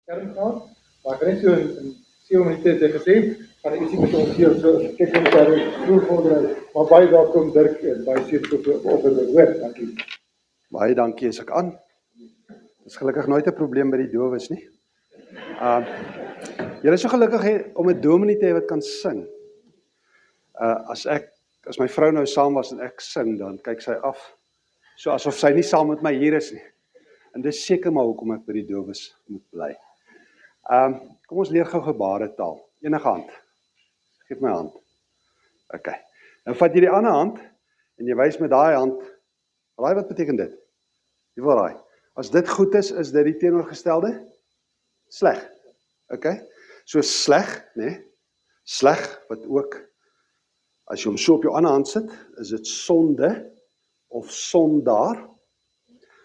kern gehad, maar ek het net so in 7 minute het ek gesê, gaan ek ietsie met ons hier, so kyk net daar, maar baie welkom Dirk, en baie seker op die hoor, dankie. Baie dankie, is ek aan. Dit is gelukkig nooit 'n probleem by die dowes nie. Julle is so gelukkig om 'n dominee te hê wat kan sing. As my vrou nou saam was en ek sing, dan kyk sy af, so asof sy nie saam met my hier is nie. En dis seker maar hoekom ek by die dowes moet bly. Kom ons leer gou gebaretaal. Enige hand. Geef my hand. OK. Nou vat jy die ander hand en jy wys met daai hand. Raai wat beteken dit? Wie wil raai? As dit goed is dit die teenoorgestelde? Sleg. OK? So sleg, né? Sleg wat ook, as jy hom so op jou ander hand sit, is dit sonde of sondaar.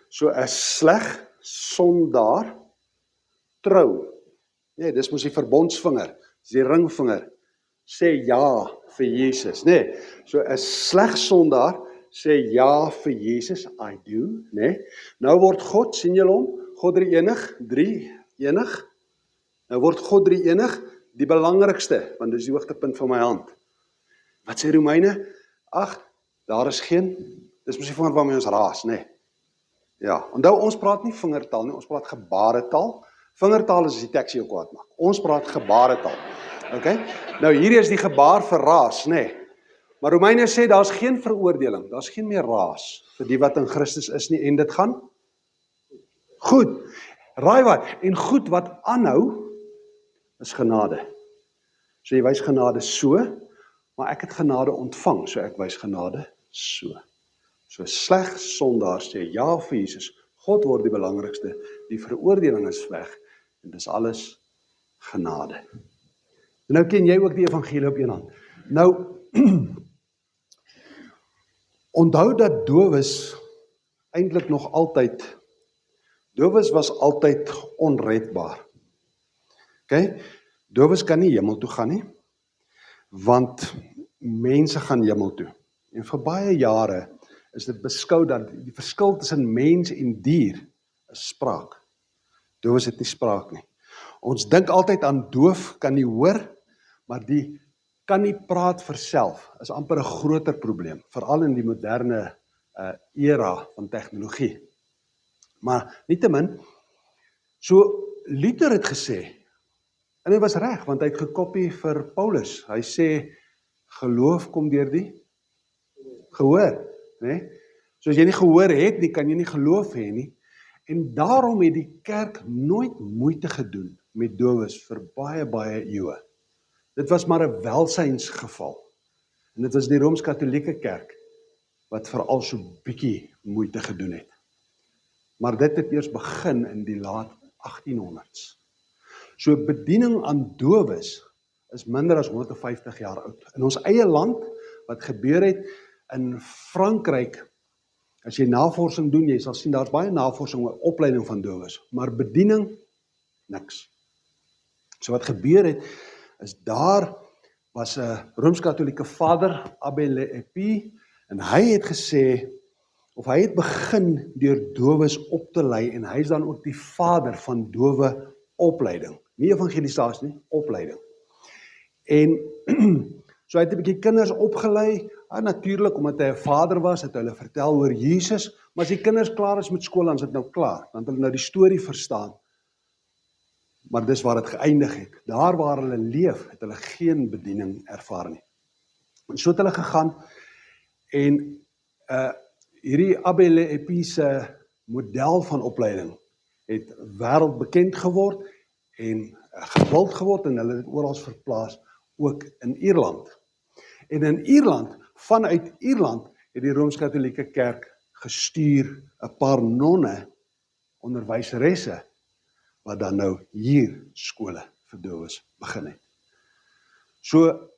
So 'n sleg sondaar trou. Nee, dis mos die verbondsvinger, dis die ringvinger. Sê ja vir Jesus, nee. So 'n sleg sondaar sê ja vir Jesus, I do, nee. Nou word God, sien julle hom? God drie enig. Nou word God drie enig die belangrikste, want dis die hoogtepunt van my hand. Wat sê Romeine? Ag, daar is geen, dis mos die vinger waarmee ons raas, nee. Ja, onthou ons praat nie vingertaal nie, ons praat gebaretaal. Vingertaal is as die teks jou kwaad maak. Ons praat gebaretaal. OK? Nou hierdie is die gebaar vir raas, nee. Maar Romeine sê daar's geen veroordeling, daar's geen meer raas vir die wat in Christus is nie en dit gaan goed. Raai wat? En goed wat aanhou is genade. So jy wys genade so, maar ek het genade ontvang, so ek wys genade so. So sleg sondaar sê ja vir Jesus. God word die belangrikste, die veroordeling is weg en dis alles genade. En nou ken jy ook die evangelie op een hand. Nou onthou dat dowes eintlik nog altyd, dowes was altyd onredbaar. OK? Dowes kan nie hemel toe gaan nie, want mense gaan hemel toe. En vir baie jare is dit beskou dat die verskil tussen mens en dier is spraak. Dowes het nie spraak nie. Ons dink altyd aan doof, kan nie hoor, maar die kan nie praat vir self, is amper 'n groter probleem, veral in die moderne era van tegnologie. Maar nietemin, so Luther het gesê, en hy was reg, want hy het gekopie vir Paulus, hy sê, geloof kom deur die gehoor, né? So as jy nie gehoor het nie, kan jy nie geloof hê nie, en daarom het die kerk nooit moeite gedoen met dowes vir baie eeue. Dit was maar 'n welsynsgeval. En dit was die Rooms-Katolieke kerk wat veral so bietjie moeite gedoen het. Maar dit het eers begin in die laat 1800s. So bediening aan dowes is minder as 150 jaar oud. In ons eie land, wat gebeur het in Frankryk, as jy navorsing doen, jy sal sien, daar's baie navorsing oor opleiding van dowes, maar bediening, niks. So wat gebeur het, is daar was 'n Rooms-Katolieke vader, Abbe Leepi, en hy het gesê, of hy het begin deur dowes op te lei, en hy is dan ook die vader van dowe opleiding. Nie evangelisasie nie, opleiding. En so hy het 'n bietjie kinders opgelei, natuurlik, omdat hy 'n vader was, het hulle vertel oor Jesus, maar as die kinders klaar is met skool, dan is dit nou klaar, dan het hulle nou die storie verstaan. Maar dis waar dit geëindig het. Daar waar hulle leef, het hulle geen bediening ervaar nie. En so het hulle gegaan, en hierdie Abbe Leepi se model van opleiding het wêreldbekend geword, en gewild geword, en hulle het oral verplaas, ook in Ierland. En in Ierland, vanuit Ierland, het die Rooms-Katolieke kerk gestuur 'n paar nonne, onderwyseresse, wat dan nou hier skole vir dowes begin het. So,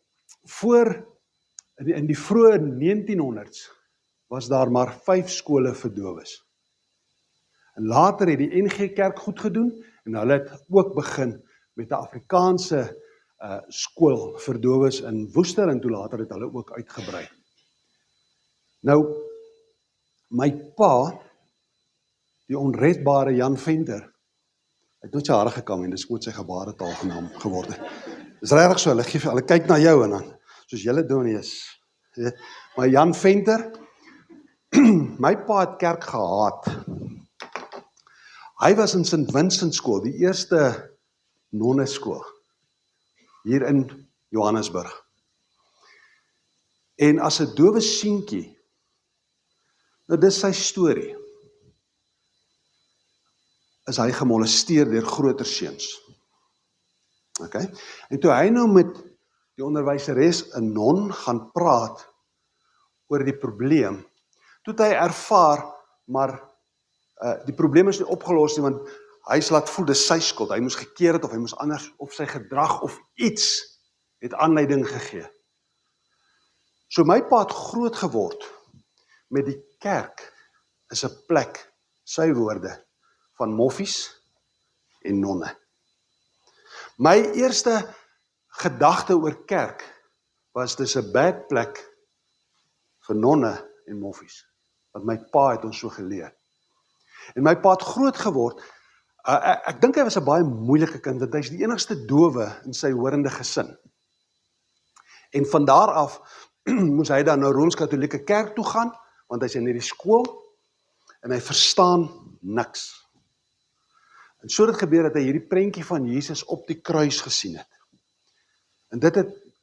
in die vroeë 1900s, was daar maar 5 skole vir dowes. En later het die NG Kerk goed gedoen, en hulle het ook begin met 'n Afrikaanse skool vir dowes in Woester, en toe later het hulle ook uitgebrei. Nou, my pa, die onredbare Jan Venter, Hy het nooit sy hare gekam en dis moet sy gebaretaal genaam geword het. Dis regtig so, hulle kyk na jou en dan, soos julle doen is. Maar Jan Venter, my pa het kerk gehaat. Hy was in St. Vincent skool, die eerste nonneskool, hier in Johannesburg. En as 'n dowe seentjie, nou dis sy storie, is hy gemolesteer deur groter seuns. Okay? En toe hy nou met die onderwyseres 'n non gaan praat oor die probleem, toe het hy ervaar, maar die probleem is nie opgelos nie, want hy is laat voel, dis sy skuld, hy moes gekeer het, of hy moes anders, of sy gedrag, of iets, het aanleiding gegee. So my pa het groot geword, met die kerk, is 'n plek, sy woorde, van moffies en nonne. My eerste gedagte oor kerk, was dis 'n bad plek, vir nonne en moffies, want my pa het ons so geleer. En my pa het groot geword, ek dink hy was 'n baie moeilike kind, want hy is die enigste dowe in sy horende gesin. En van daar af, moes hy dan na Rooms-Katolieke kerk toe gaan, want hy is in hierdie skool, en hy verstaan niks. En so het gebeur dat hy hierdie prentjie van Jesus op die kruis gesien het. En dit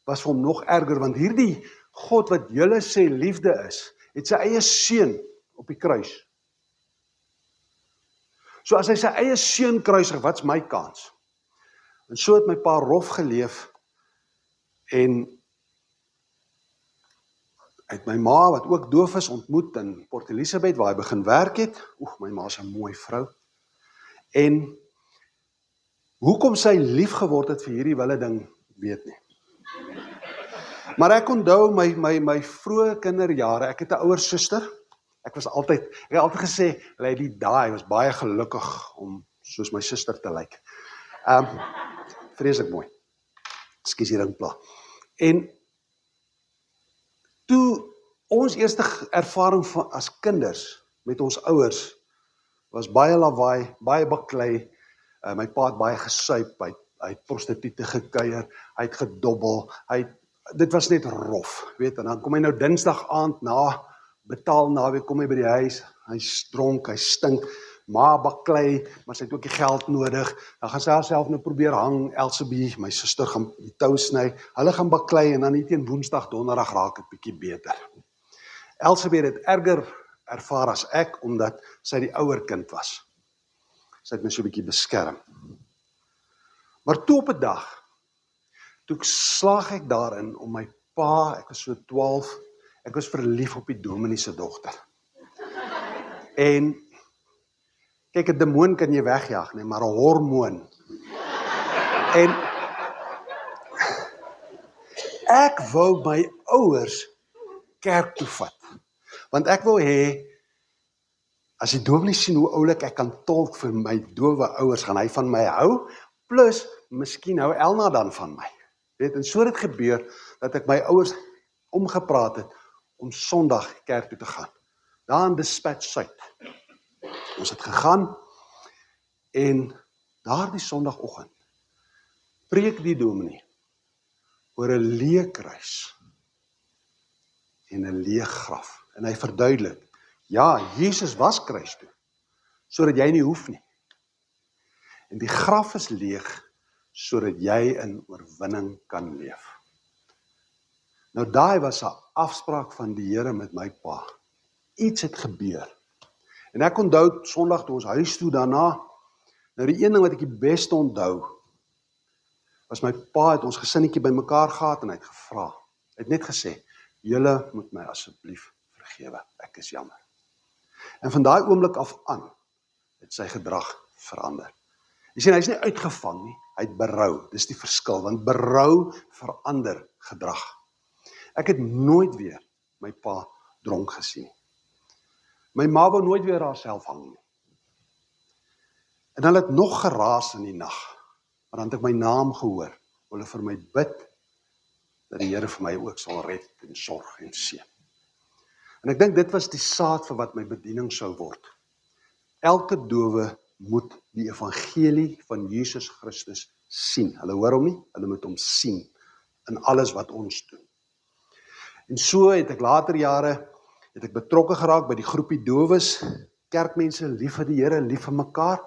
was vir hom nog erger, want hierdie God wat julle sê liefde is, het sy eie seun op die kruis. So as hy sy eie seun kruisig, wat's my kans? En so het my pa rof geleef, en uit my ma, wat ook doof is, ontmoet in Port Elizabeth, waar hy begin werk het. My ma is 'n mooi vrou. En hoekom sy lief geword het vir hierdie wille ding, weet nie. Maar ek onthou my vroeë kinderjare, ek het 'n ouer suster. Ek het altyd gesê, Lady Di was baie gelukkig om soos my suster te lyk. Vreeslik mooi. Ekskuus die ringpla. En toe ons eerste ervaring as kinders met ons ouers was baie lawaai, baie baklei. My pa het baie gesuip, hy het prostituie gekuier, hy het gedobbel, dit was net rof, weet, en dan kom hy nou Dinsdag aand na betaal naweek, kom hy by die huis, hy dronk, hy stink, ma baklei, maar sy het ook die geld nodig, dan gaan sy haarself nou probeer hang, Elsabie, my suster gaan die tou sny, hulle gaan baklei, en dan nie teen Woensdag, Donderdag raak het bietjie beter. Elsabie het erger ervaar as ek, omdat sy die ouer kind was. Sy het my so 'n bietjie beskerm. Maar toe op 'n dag, toe slaag ek daarin om my pa, ek was so 12, ek was verlief op die dominee se dogter. En, kyk, 'n demoon kan jy wegjaag, nee, maar 'n hormoon. En, ek wou my ouers kerk toe vat. Want ek wou hê, as die dominee sien hoe oulik ek kan tolk vir my dowe ouers, gaan hy van my hou, plus, miskien hou Elna dan van my. Weet, en so het dit gebeur, dat ek my ouers omgepraat het, om Sondag kerk toe te gaan. Daar in Dispatch Suid. Ons het gegaan, en daar die Sondagoggend, preek die dominee, oor 'n leë kruis, en 'n leë graf. En hy verduidelik, ja, Jesus was kruis toe, sodat jy nie hoef nie. En die graf is leeg, sodat jy in oorwinning kan leef. Nou daai was 'n afspraak van die Here met my pa. Iets het gebeur. En ek onthou Sondag toe ons huis toe daarna, nou die een ding wat ek die beste onthou, was my pa het ons gesinnetjie bymekaar gehad en hy het gevra. Hy het net gesê, julle moet my asseblief vergewe, ek is jammer. En van daai oomblik af aan, het sy gedrag verander. Jy sien, hy is nie uitgevang nie, hy het berou, dis die verskil, want berou verander gedrag. Ek het nooit weer my pa dronk gesien. My ma wou nooit weer haarself hang nie. En hulle het nog geraas in die nag, maar dan het ek my naam gehoor, hulle vir my bid, dat die Here vir my ook sal red en sorg en seën. En ek dink dit was die saad vir wat my bediening sou word. Elke dowe moet die evangelie van Jesus Christus sien. Hulle hoor hom nie, hulle moet hom sien in alles wat ons doen. En so het ek later jare betrokke geraak by die groepie dowes, kerkmense lief vir die Here, lief vir mekaar.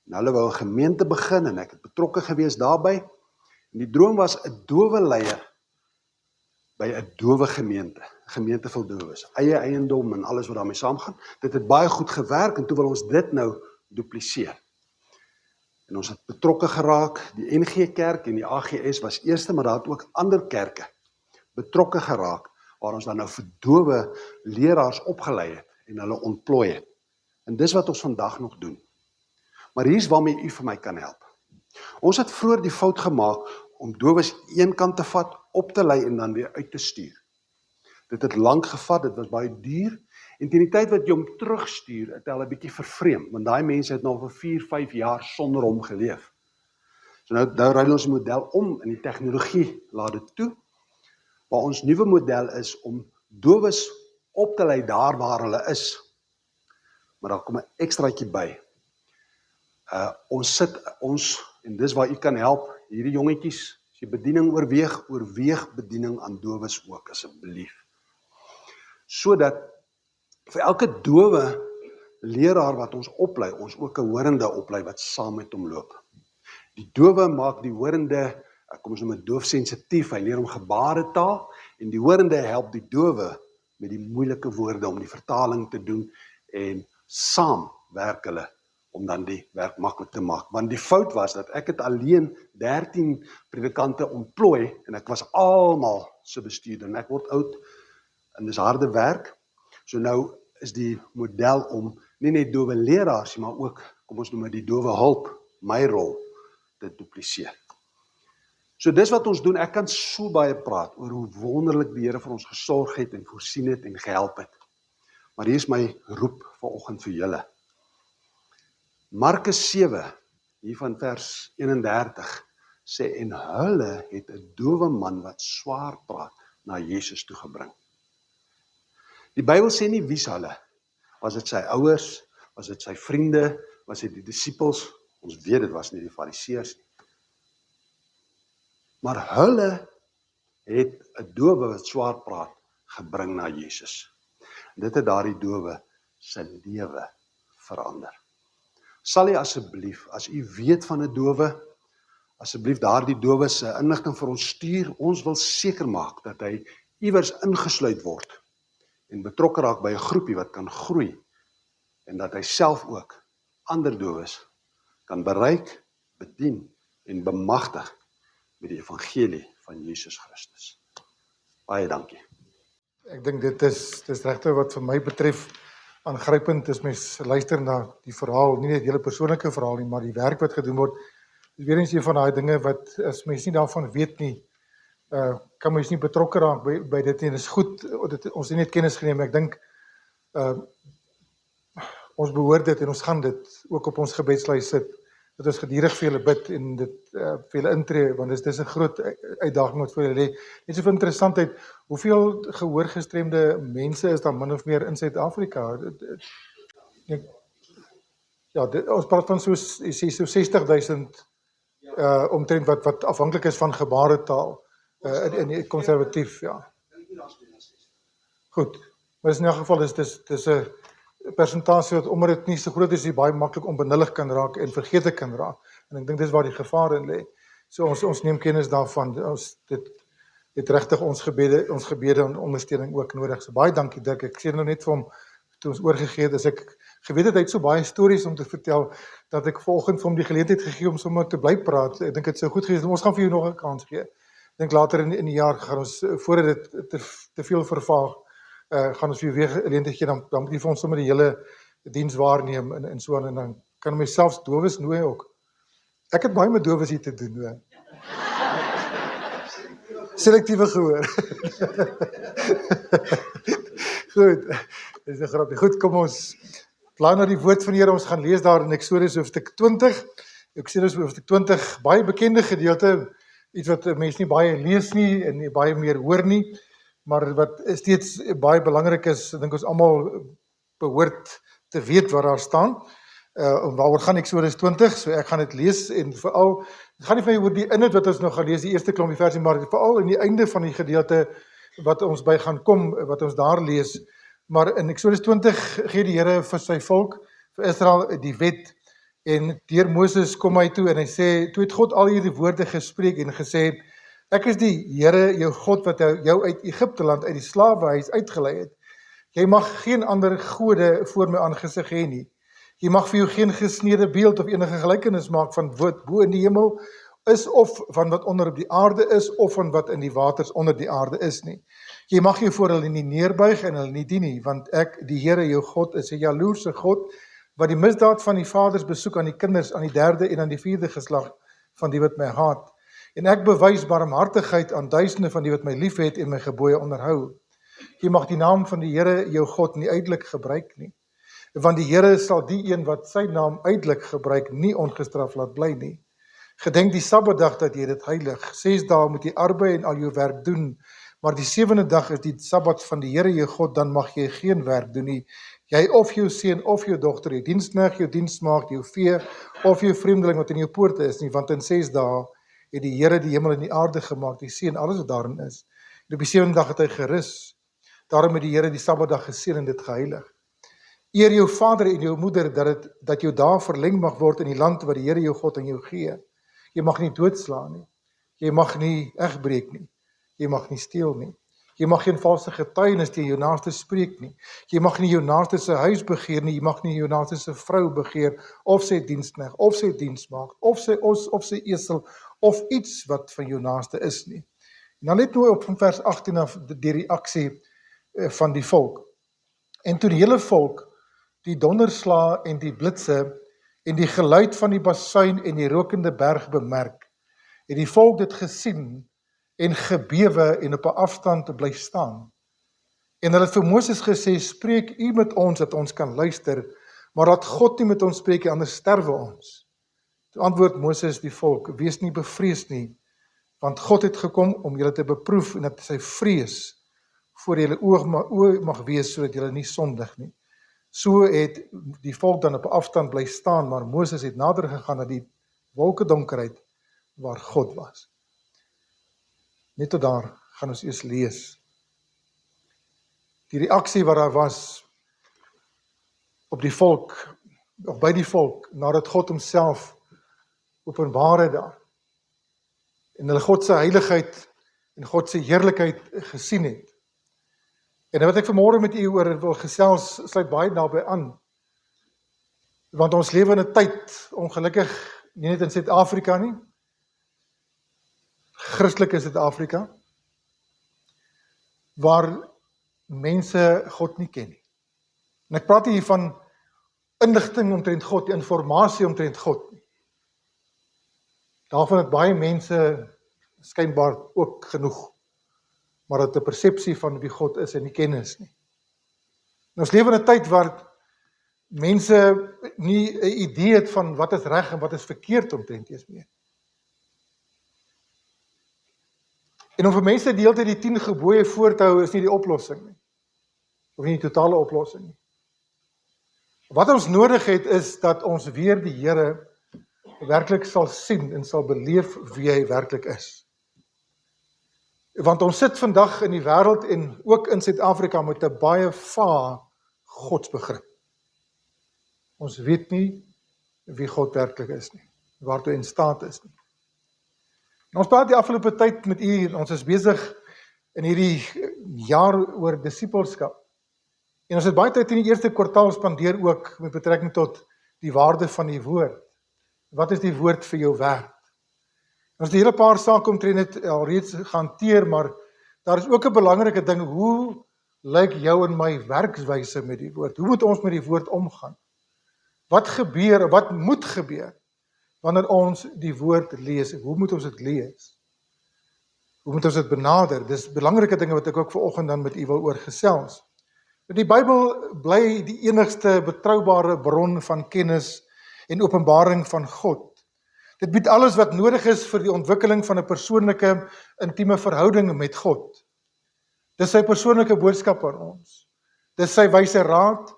En hulle wou 'n gemeente begin en ek het betrokke gewees daarbey. En die droom was 'n dowe leier by 'n dowe gemeente, 'n gemeente vol dowes, eie eiendom en alles wat daarmee saamgaan. Dit het baie goed gewerk en toe wil ons dit nou dupliseer. En ons het betrokke geraak, die NG Kerk en die AGS was eerste, maar daar het ook ander kerke betrokke geraak, waar ons dan nou vir dowe leraars opgelei het en hulle ontplooi het. En dis wat ons vandag nog doen. Maar hier's waarmee u vir my kan help. Ons het vroeër die fout gemaak om dowes een kant te vat, op te lei en dan weer uit te stuur. Dit het lank gevat, dit was baie duur, en teen die tyd wat jy hom terugstuur, het hy al 'n bietjie vervreem, want daai mense het nou vir 4-5 jaar sonder hom geleef. So nou ruil ons die model om, en die tegnologie laat dit toe, maar ons nuwe model is om dowes op te lei daar waar hulle is. Maar daar kom 'n extraatjie by. Ons, en dis waar u kan help, hierdie jongetjies, as jy bediening oorweeg bediening aan dowes ook, asseblief. Sodat vir elke dowe leraar wat ons oplei, ons ook 'n horende oplei wat saam met hom loop. Die dowe maak die horende, kom ons noem dit doofsensitief, hy leer hom gebaretaal, en die horende help die dowe met die moeilike woorde om die vertaling te doen, en saam werk hulle om dan die werk maklik te maak. Want die fout was dat ek het alleen 13 predikante ontplooi, en ek was almal se bestuurder, en ek word oud, en dis harde werk. So nou is die model om nie net dowe leraars, maar ook, kom ons noem dit die dowe hulp, my rol, te dupliseer. So dis wat ons doen. Ek kan so baie praat oor hoe wonderlik die Here vir ons gesorg het en voorsien het en gehelp het. Maar hier is my roep vanoggend vir julle. Markus 7, hier van vers 31, sê, en hulle het 'n dowe man wat swaar praat na Jesus toe gebring. Die Bybel sê nie wie's hulle. Was dit sy ouers? Was dit sy vriende? Was dit die disippels? Ons weet dit was nie die fariseërs nie. Maar hulle het 'n dowe wat swaar praat gebring na Jesus. En dit het daardie dowe se lewe verander. Sal jy asseblief, as u weet van 'n dowe, asseblief daardie dowe se inligting vir ons stuur. Ons wil seker maak dat hy iewers ingesluit word en betrokke raak by 'n groepie wat kan groei, en dat hy self ook ander dowes kan bereik, bedien en bemagtig met die evangelie van Jesus Christus. Baie dankie. Ek dink dit is regtig wat vir my betref aangrypend is. Mens luister na die verhaal, nie net die hele persoonlike verhaal nie, maar die werk wat gedoen word. Dis weer eens een van daai dinge wat as mens nie daarvan weet nie, kan mens nie betrokke raak by dit nie. Dit is goed, ons het net kennis geneem. Ek dink ons behoort dit en ons gaan dit ook op ons gebedslys sit, dat ons gedurig vir julle bid en dit vir julle intree, want dit is 'n groot uitdaging wat voor julle lê. Net so vir interessantheid, hoeveel gehoorgestremde mense is daar min of meer in Suid-Afrika? Ja, ons praat van so 60.000 omtrent wat afhanklik is van gebaretaal in die konservatief, ja. Goed, maar in 'n geval dis 'n persentasie wat, omdat dit nie so groot is, die baie maklik onbenullig kan raak en vergete kan raak. En ek dink dis waar die gevaar in lê. So ons neem kennis daarvan. Dit het regtig ons gebede en ondersteuning ook nodig. So baie dankie Dirk. Ek sê nou net vir hom, toe ons oorgegee het, as ek geweet het, hy het so baie stories om te vertel, dat ek vanoggend vir hom die geleentheid gegee om sommer te bly praat. Ek dink dit sou goed gewees. Ons gaan vir jou nog 'n kans gee. Ek dink later in die jaar gaan ons, voordat dit te veel vervaag, gaan ons weer geleentheid gee, dan moet jy vir ons sommer die hele diens waarneem en so aan, en dan kan my selfs dowes nooi ook. Ek het baie met dowes hier te doen, hoor. Selektiewe gehoor. Goed, dis 'n grapie. Goed, kom ons blaai na die woord van die Here. Ons gaan lees daar in Eksodus hoofstuk 20. Eksodus hoofstuk 20, baie bekende gedeelte, iets wat mense nie baie lees nie en nie baie meer hoor nie, maar wat steeds baie belangrik is. Ek dink ons almal behoort te weet wat daar staan. Waaroor gaan Eksodus 20, so ek gaan dit lees en veral, het gaan nie van my oor die inhoud wat ons nog gaan lees, die eerste klompie versie, maar veral in die einde van die gedeelte wat ons by gaan kom, wat ons daar lees, maar in Eksodus 20 gee die Here vir sy volk, vir Israel die wet, en deur Moses kom hy toe en hy sê, toe het God al hierdie woorde gespreek en gesê, ek is die Here jou God wat jou uit Egipte land, uit die slawehuis uitgelei het. Jy mag geen ander gode voor my aangesig hê nie. Jy mag vir jou geen gesneede beeld of enige gelykenis maak van wat bo in die hemel is, of van wat onder op die aarde is, of van wat in die waters onder die aarde is nie. Jy mag jou voor hulle nie neerbuig en hulle nie dien nie, want ek, die Here jou God, is 'n jaloerse God, wat die misdaad van die vaders besoek aan die kinders, aan die 3de en aan die 4de geslag van die wat my haat. En ek bewys barmhartigheid aan duisende van die wat my lief het en my gebooie onderhou. Jy mag die naam van die Here jou God nie uitelik gebruik nie, want die Here sal die een wat sy naam uitelik gebruik nie ongestraf laat bly nie. Gedenk die Sabbatdag dat jy dit heilig. 6 dae moet jy arbei en al jou werk doen, maar die 7de dag is die Sabbat van die Here jou God, dan mag jy geen werk doen nie. Jy of jou seun of jou dogter, jou diensknegt, jou diensmaagd, jou vee of jou vreemdeling wat in jou poorte is nie, want in 6 dae het die Here die hemel en die aarde gemaak, die see en alles wat daarin is. En op die 7de dag het hy gerus. Daarom het die Here die Sabbatdag geseën en dit geheilig. Eer jou vader en jou moeder, dat jou dae verleng mag word in die land wat die Here jou God aan jou gee. Jy mag nie doodslaan nie. Jy mag nie egbreek nie. Jy mag nie steel nie. Jy mag geen valse getuienis teen jou naaste spreek nie. Jy mag nie jou naaste se huis begeer nie. Jy mag nie jou naaste se vrou begeer, of sy diensknegt, of sy diensmaagd, of sy os, of sy esel, of iets wat van jou naaste is nie. En dan let nou op van vers 18 af die reaksie van die volk. En toe die hele volk die donderslae en die blitse en die geluid van die basuin en die rokende berg bemerk, het die volk dit gesien en gebewe en op 'n afstand bly staan. En hulle het vir Moses gesê, spreek u met ons dat ons kan luister, maar dat God nie met ons spreek nie, anders sterwe ons. Toe antwoord Moses die volk, wees nie bevrees nie, want God het gekom om julle te beproef en dat sy vrees voor julle oë mag wees, sodat julle nie sondig nie. So het die volk dan op 'n afstand bly staan, maar Moses het nader gegaan na die wolkedonkerheid waar God was. Net tot daar gaan ons eers lees. Die reaksie wat daar was op die volk, of by die volk, nadat God homself openbaar het daar, en hulle God se heiligheid en God se heerlikheid gesien het. En wat ek vanmôre met u oor wil gesels, sluit baie naby aan. Want ons lewe in 'n tyd, ongelukkig, nie net in Suid-Afrika nie, Christelike Suid-Afrika, waar mense God nie ken nie. En ek praat hier van inligting omtrent God, die informasie omtrent God nie. Daarvan het baie mense skynbaar ook genoeg, maar dat 'n persepsie van wie God is en nie kennis nie. En ons lewe in 'n tyd waar mense nie 'n idee het van wat is reg en wat is verkeerd omtrent eers meer. En om vir mense die hele tyd die 10 gebooie voor te hou is nie die oplossing nie. Of nie die totale oplossing nie. Wat ons nodig het is dat ons weer die Here werklik sal sien en sal beleef wie hy werklik is. Want ons sit vandag in die wêreld en ook in Suid-Afrika met 'n baie vaag godsbegrip. Ons weet nie wie God werklik is nie, waartoe in staat is nie. En ons praat die afgelope tyd met u, ons is besig in hierdie jaar oor disippelskap. En ons het baie tyd in die eerste kwartaal spandeer ook met betrekking tot die waarde van die woord. Wat is die woord vir jou werd? Ons het 'n hele paar sake omtrent dit alreeds gehanteer, maar daar is ook 'n belangrike ding, hoe lyk jou en my werkswyse met die woord? Hoe moet ons met die woord omgaan? Wat gebeur, wat moet gebeur, wanneer ons die woord lees? Hoe moet ons dit lees? Hoe moet ons dit benader? Dis belangrike dinge wat ek ook vanoggend dan met u wil oor gesels. Die Bybel bly die enigste betroubare bron van kennis en openbaring van God. Dit bied alles wat nodig is vir die ontwikkeling van 'n persoonlike, intieme verhouding met God. Dis sy persoonlike boodskap aan ons. Dis sy wyse raad,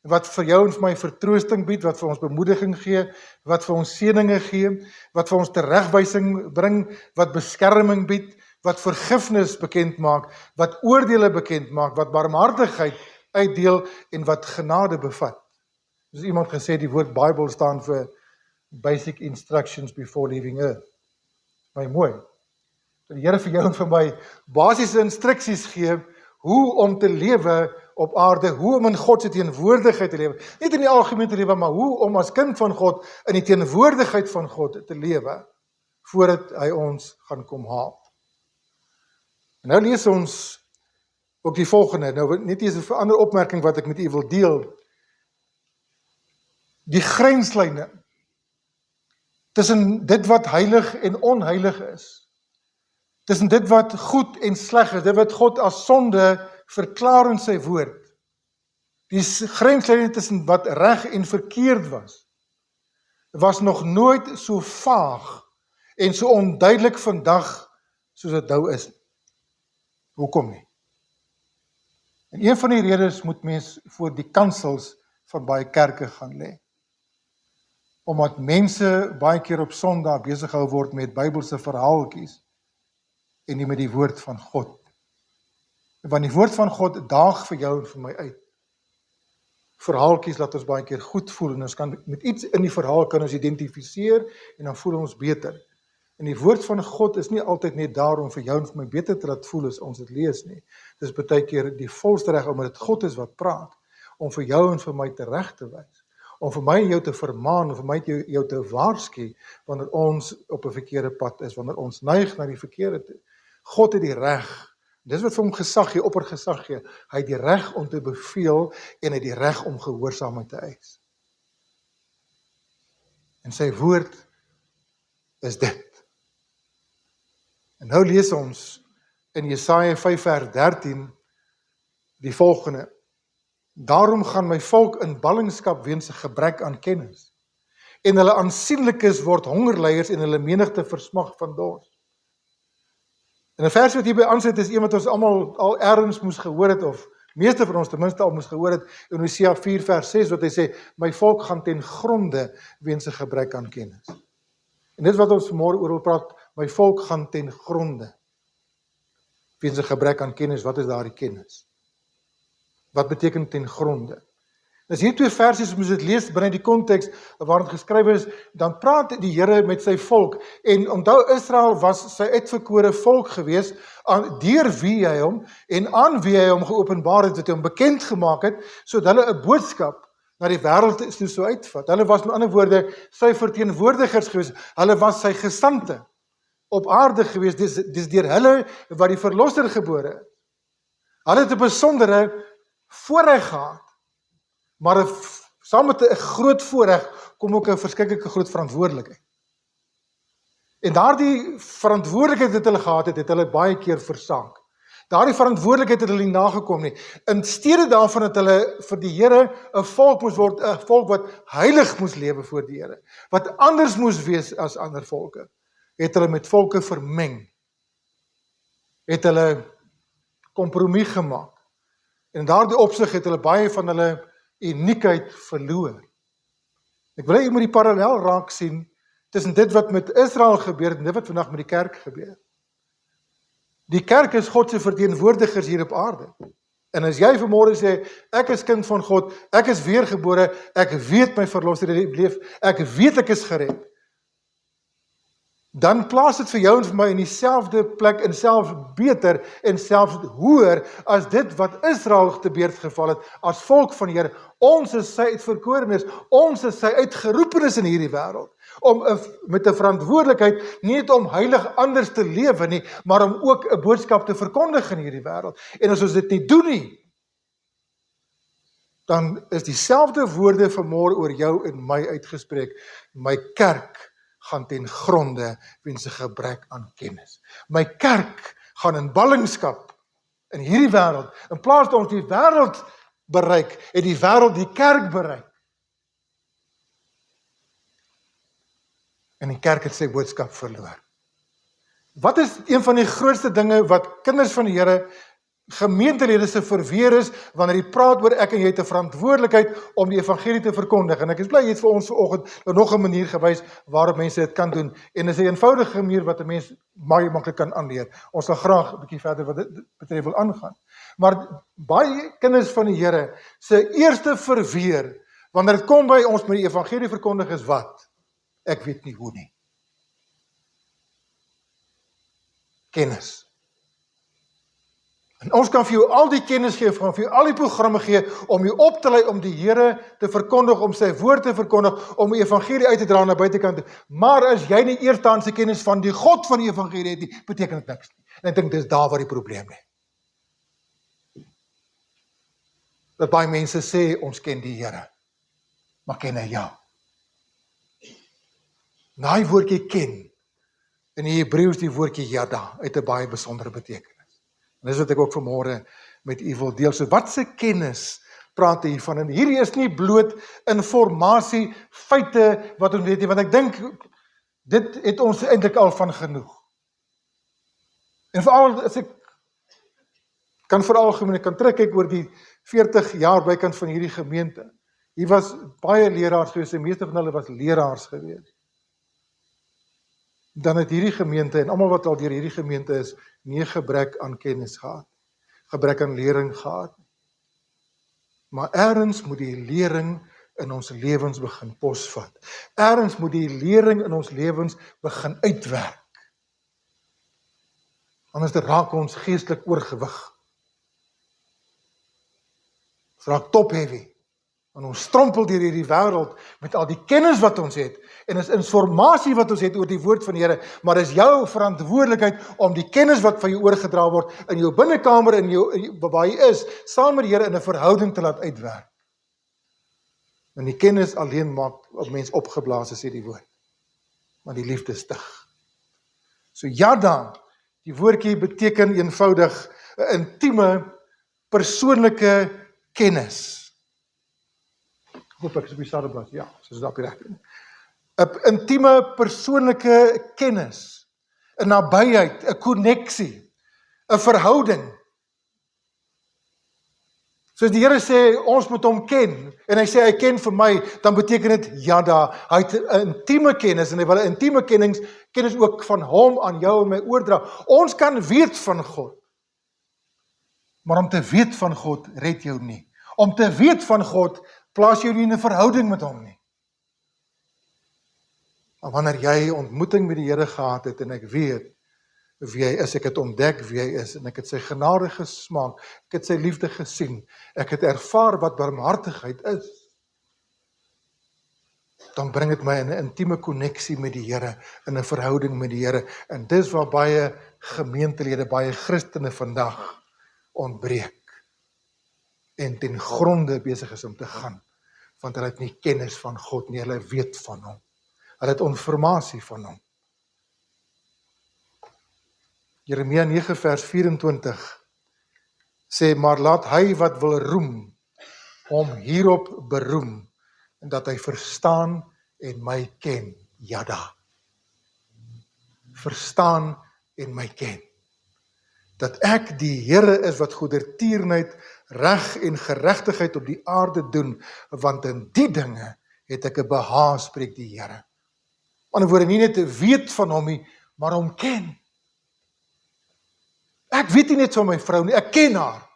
wat vir jou en vir my vertroosting bied, wat vir ons bemoediging gee, wat vir ons seëninge gee, wat vir ons teregwysing bring, wat beskerming bied, wat vergifnis bekend maak, wat oordeele bekend maak, wat barmhartigheid uitdeel en wat genade bevat. Dus iemand gesê die woord Bible staan vir basic instructions before leaving earth. My mooi. Dat die Here vir jou en vir my basiese instruksies gee hoe om te lewe op aarde, hoe om in God se teenwoordigheid te lewe. Nie in die algemeen te lewe, maar hoe om as kind van God in die teenwoordigheid van God te lewe voordat hy ons gaan kom haal. En nou lees ons ook die volgende, nou net eers 'n ander opmerking wat ek met u wil deel. Die grenslyne tussen dit wat heilig en onheilig is, tussen dit wat goed en sleg is, dit wat God as sonde verklaar in sy woord, die grenslyne tussen wat reg en verkeerd was nog nooit so vaag en so onduidelik vandag soos dit nou is. Hoekom nie? En een van die redes moet mens voor die kansels van baie kerke gaan lê. Omdat mense baie keer op Sondag besig gehou word met Bybelse verhaaltjies en nie met die woord van God. Want die woord van God daag vir jou en vir my uit. Verhaaltjies laat ons baie keer goed voel en ons kan met iets in die verhaal kan ons identifiseer en dan voel ons beter. En die woord van God is nie altyd net daar om vir jou en vir my beter te laat voel as ons dit lees nie. Dit is baie keer die volste reg omdat dit God is wat praat, om vir jou en vir my reg te wys, om vir my en jou te vermaan, om vir my en jou te waarsku wanneer ons op 'n verkeerde pad is, wanneer ons neig na die verkeerde toe. God het die reg. Dis wat vir hom gesag gee, oppergesag gee. Hy het die reg om te beveel en hy het die reg om gehoorsaamheid te eis. En sy woord is dit. En nou lees ons in Jesaja 5 vers 13 die volgende. Daarom gaan my volk in ballingskap weens 'n gebrek aan kennis. En hulle aansienlikes word hongerleiers en hulle menigte versmag van dors. En 'n vers wat hierby aansluit is een wat ons almal al ergens moes gehoor het, of meeste van ons ten minste al moes gehoor het, in Hosea 4 vers 6, wat hy sê, my volk gaan ten gronde weens 'n gebrek aan kennis. En dit is wat ons vanmôre oor wil praat, my volk gaan ten gronde weens 'n gebrek aan kennis. Wat is daardie kennis? Wat beteken ten gronde? As hier twee versies, as dit lees binne die konteks waarin het geskrywe is, dan praat die Here met sy volk, en onthou Israel was sy uitverkore volk gewees, deur wie hy hom, en aan wie hy hom geopenbaar het, wat hy hom bekend gemaak het, sodat hulle 'n boodskap na die wêreld toe so uitvat. Hulle was met ander woorde sy verteenwoordigers gewees, hulle was sy gesandte op aarde gewees, dis deur hulle wat die verlosser gebore het. Hulle het 'n besondere voorreg gehad, maar saam met 'n groot voorreg kom ook 'n verskriklike groot verantwoordelikheid. En daardie verantwoordelikheid wat hulle gehad het, het hulle baie keer versaak. Daardie verantwoordelikheid het hulle nie nagekom nie. In steede daarvan dat hulle vir die Here 'n volk moes word, 'n volk wat heilig moes lewe voor die Here, wat anders moes wees as ander volke, het hulle met volke vermeng. Het hulle kompromie gemaak. En in daardie opsig het hulle baie van hulle uniekheid verloor. Ek wil hê jy moet die parallel raak sien tussen dit wat met Israel gebeur en dit wat vandag met die kerk gebeur. Die kerk is God se verteenwoordigers hier op aarde. En as jy vanmôre sê, ek is kind van God, ek is weergebore, ek weet my verlosser leef, ek weet ek is gered, dan plaas dit vir jou en vir my in dieselfde plek en selfs beter en selfs hoër as dit wat Israel te beurt geval het as volk van die Here. Ons is sy uitverkorenes, ons is sy uitgeroepenes in hierdie wêreld, om met 'n verantwoordelikheid nie net om heilig anders te lewe nie, maar om ook 'n boodskap te verkondig in hierdie wêreld. En as ons dit nie doen nie, dan is dieselfde woorde vanmôre oor jou en my uitgespreek. My kerk gaan ten gronde weens 'n gebrek aan kennis. My kerk gaan in ballingskap in hierdie wêreld, in plaas dat ons die wêreld bereik, het die wêreld die kerk bereik. En die kerk het sy boodskap verloor. Wat is een van die grootste dinge wat kinders van die Here gemeentelede se verweer is, wanneer jy praat oor ek en jy het 'n verantwoordelikheid om die evangelie te verkondig. En ek is bly jy het vir ons vanoggend nog 'n manier gewys waarop mense dit kan doen. En dis 'n eenvoudige manier wat 'n mens baie maklik kan aanleer. Ons sal graag 'n bietjie verder wat dit betref wil aangaan. Maar baie kinders van die Here se eerste verweer, wanneer dit kom by ons met die evangelie verkondig is wat? Ek weet nie hoe nie. Kennis. En ons kan vir jou al die kennis gee, vir jou al die programme gee, om jou op te lei om die Here te verkondig, om sy woord te verkondig, om die evangelie uit te dra na buitekant toe. Maar as jy nie eerstehandse kennis van die God van die evangelie het nie, beteken dit niks nie. En ek dink dis daar waar die probleem lê. Dat baie mense sê, ons ken die Here, maar ken hy jou? Daai woordjie ken, in die Hebreëus die woordjie yada, het 'n baie besondere betekenis. En dis wat ek ook vanmôre met u wil deel. So wat se kennis praat hy hiervan? En hierdie is nie bloot informasie, feite wat ons weet nie, want ek dink dit het ons eintlik al van genoeg. En veral as ek kan trek ek oor die 40 jaar bykant van hierdie gemeente. Hier was baie leraars gewees, die meeste van hulle was leraars gewees. Dan het hierdie gemeente, en almal wat al deur hierdie gemeente is, nie gebrek aan kennis gehad, gebrek aan lering gehad. Maar ergens moet die lering in ons lewens begin posvat. Ergens moet die lering in ons lewens begin uitwerk. Anders raak ons geestelik oorgewig. Ons raak top-heavy. En ons strompel deur hierdie wêreld met al die kennis wat ons het, en is informasie wat ons het oor die woord van die Here, maar is jou verantwoordelikheid om die kennis wat van jou oorgedra word in jou binnekamer, in jou waar jy is, saam met die Here in 'n verhouding te laat uitwerk. En die kennis alleen maak 'n mens opgeblaas, sê die woord. Maar die liefde stig. So yada, die woordjie beteken eenvoudig 'n intieme, persoonlike kennis. Hoop ek is op die stadeblad, ja, soos daar op die regte. 'n intieme persoonlike kennis, 'n nabyheid, 'n koneksie, 'n verhouding. Soos die Here sê, ons moet hom ken, en hy sê, hy ken vir my, dan beteken dit, yada, hy het 'n intieme kennis, en hy wil 'n intieme kennis ook van hom aan jou en my oordra. Ons kan weet van God, maar om te weet van God, red jou nie. Om te weet van God, plaas jou nie in 'n verhouding met hom nie. Maar wanneer jy ontmoeting met die Here gehad het, en ek weet wie hy is, ek het ontdek wie hy is, en ek het sy genade gesmaak, ek het sy liefde gesien, ek het ervaar wat barmhartigheid is, dan bring dit my in 'n intieme koneksie met die Here, in 'n verhouding met die Here, en dis waar baie gemeentelede, baie Christene vandag ontbreek, en ten gronde besig is om te gaan, want hulle het nie kennis van God nie, hulle weet van hom. Hulle het informasie van hom. Jeremia 9 vers 24 sê, maar laat hy wat wil roem, hom hierop beroem, en dat hy verstaan en my ken, yada. Verstaan en my ken. Dat ek die Here is wat goedertierenheid, reg en geregtigheid op die aarde doen, want in die dinge het ek 'n behaag, spreek die Here. Aan die woorde, nie net te weet van hom nie, maar hom ken. Ek weet nie net van my vrou nie, ek ken haar.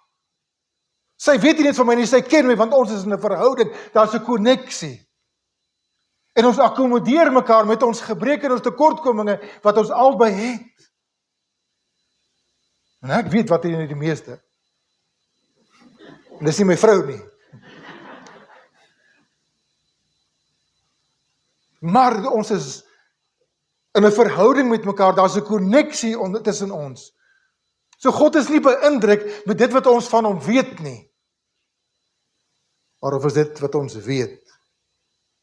Sy weet nie net van my nie, sy ken my, want ons is in 'n verhouding, daar's 'n koneksie. En ons akkommodeer mekaar met ons gebreke en ons tekortkominge wat ons albei het. En ek weet wat hy die meeste. En dis nie my vrou nie. Maar ons is in 'n verhouding met mekaar, daar's 'n koneksie tussen ons. So God is nie beïndruk met dit wat ons van hom weet nie. Maar of is dit wat ons weet,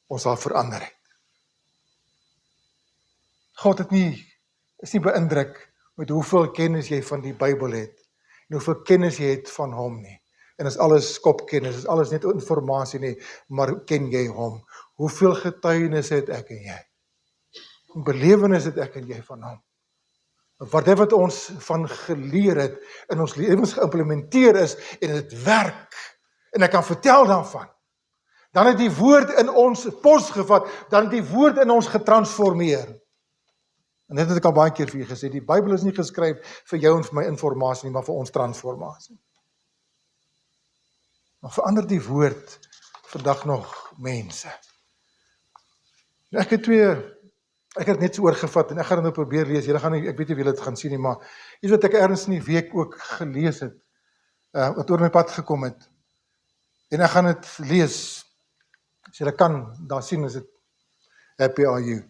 ons sal verander het. God is nie beïndruk met hoeveel kennis jy van die Bybel het, en hoeveel kennis jy het van hom nie. En is alles skopkennis, is alles net informasie nie, maar ken jy hom? Hoeveel getuienis het ek en jy? Hoeveel belewenis het ek en jy van hom? Wat dit wat ons van geleer het, in ons lewens geïmplementeer is, en dit werk, en ek kan vertel daarvan, dan het die woord in ons pos gevat, dan het die woord in ons getransformeer. En dit het ek al baie keer vir julle gesê, die Bybel is nie geskryf vir jou en vir my informasie nie, maar vir ons transformasie. Maar verander die woord vandag nog mense. Ek het net so oorgevat, en ek gaan dit nou probeer lees, julle gaan nie, ek weet nie wie julle dit gaan sien nie, maar iets wat ek ergens in die week ook gelees het, wat oor my pad gekom het, en ek gaan dit lees, as julle kan, daar sien is dit, happy are you.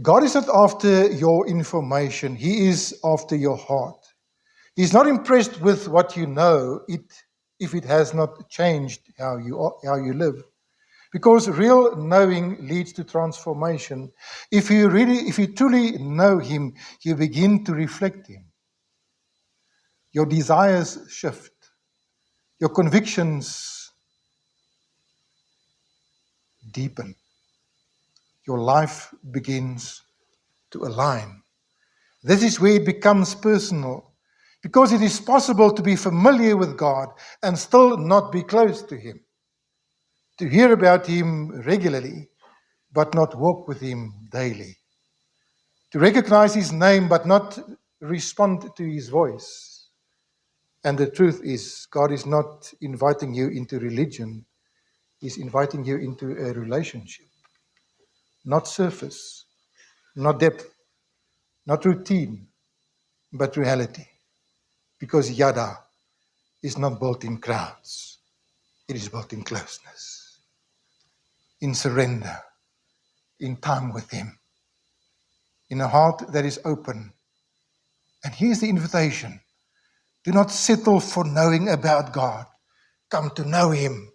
God is not after your information, He is after your heart. He's not impressed with what you know, if it has not changed how you live. Because real knowing leads to transformation. If you truly know Him, you begin to reflect Him. Your desires shift. Your convictions deepen. Your life begins to align. This is where it becomes personal, because it is possible to be familiar with God and still not be close to Him. To hear about Him regularly, but not walk with Him daily. To recognize His name, but not respond to His voice. And the truth is, God is not inviting you into religion. He's inviting you into a relationship. Not surface, not depth, not routine, but reality. Because Yada is not built in crowds. It is built in closeness, in surrender, in time with Him, in a heart that is open. And here's the invitation. Do not settle for knowing about God. Come to know Him.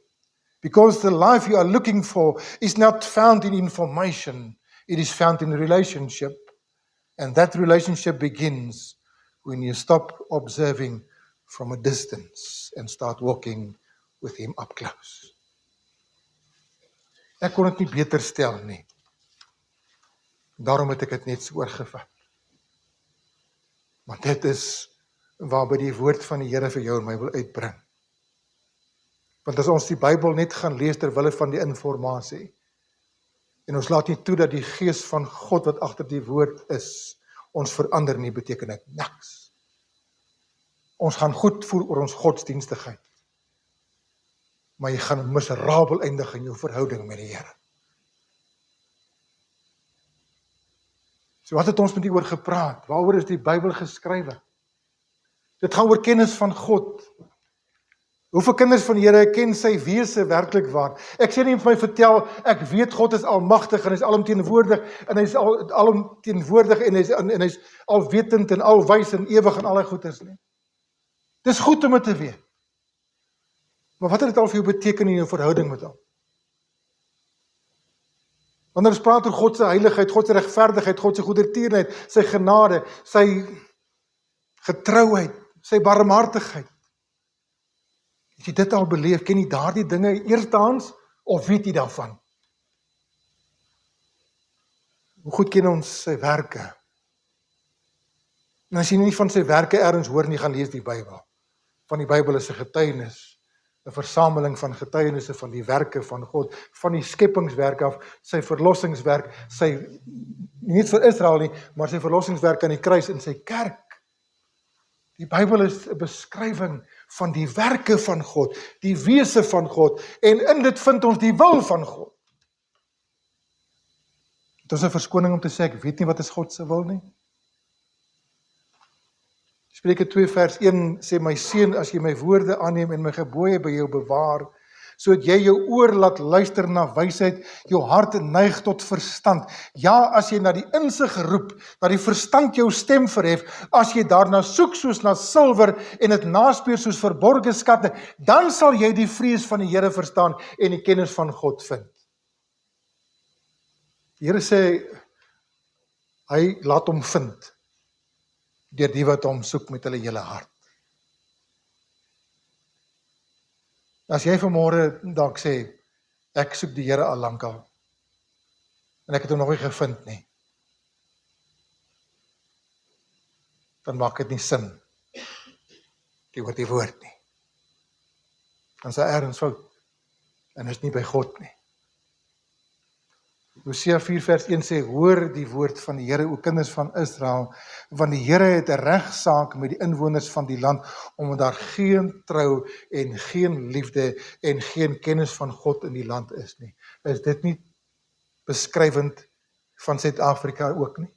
Because the life you are looking for is not found in information. It is found in relationship. And that relationship begins when you stop observing from a distance and start walking with Him up close. Ek kon dit nie beter stel nie. Daarom het ek dit net so oorgevat. Maar dit is waarby die woord van die Here vir jou en my wil uitbring. Want as ons die Bybel net gaan lees terwille van die informasie, en ons laat nie toe dat die Gees van God wat agter die woord is, ons verander nie, beteken dit niks. Ons gaan goed voel oor ons godsdienstigheid, maar jy gaan miserabel eindig in jou verhouding met die Here. So wat het ons met die oor gepraat? Waaroor is die Bybel geskrywe? Dit gaan oor kennis van God. Hoeveel kinders van die Here ken sy wese werklik waar? Ek sê nie vir my vertel, ek weet God is almagtig en hy is alomteenwoordig en hy is alomteenwoordig en hy is alwetend en alwys en ewig en alle goeders nie. Dis goed om dit te weet. Maar wat het dit al vir jou beteken in jou verhouding met hom? Wanneer ons praat oor God se heiligheid, God se regverdigheid, God se goedertierenheid, sy genade, sy getrouheid, sy barmhartigheid. Het jy dit al beleef, ken jy daardie dinge eerstehands, of weet jy daarvan? Hoe goed ken ons sy werke? En as jy nie van sy werke ergens hoor nie, gaan lees die Bybel. Van die Bybel is 'n getuienis, 'n versameling van getuienisse van die werke van God, van die skepingswerk af, sy verlossingswerk, nie net vir Israel nie, maar sy verlossingswerk aan die kruis in sy kerk. Die Bybel is 'n beskrywing van die werke van God, die wese van God, en in dit vind ons die wil van God. Dit is 'n verskoning om te sê, ek weet nie wat is God se wil nie. Spreuke 2 vers 1 sê, my seun, as jy my woorde aanneem en my gebooie by jou bewaar, sodat jy jou oor laat luister na wysheid, jou hart neig tot verstand. Ja, as jy na die insig roep, dat die verstand jou stem verhef, as jy daarna soek soos na silwer en dit naspeur soos verborge skatte, dan sal jy die vrees van die Here verstaan en die kennis van God vind. Die Here sê, hy laat hom vind, deur die wat hom soek met hulle hele hart. As jy vanmôre dalk sê, ek soek die Here al lankal, en ek het hom nog nie gevind nie, dan maak dit nie sin oor die woord nie. Dan is daar ergens fout, en is nie by God nie. Hosea 4 vers 1 sê, hoor die woord van die Here, o kinders van Israel, want die Here het 'n regsaak met die inwoners van die land, omdat daar geen trou en geen liefde en geen kennis van God in die land is nie. Is dit nie beskrywend van Suid-Afrika ook nie?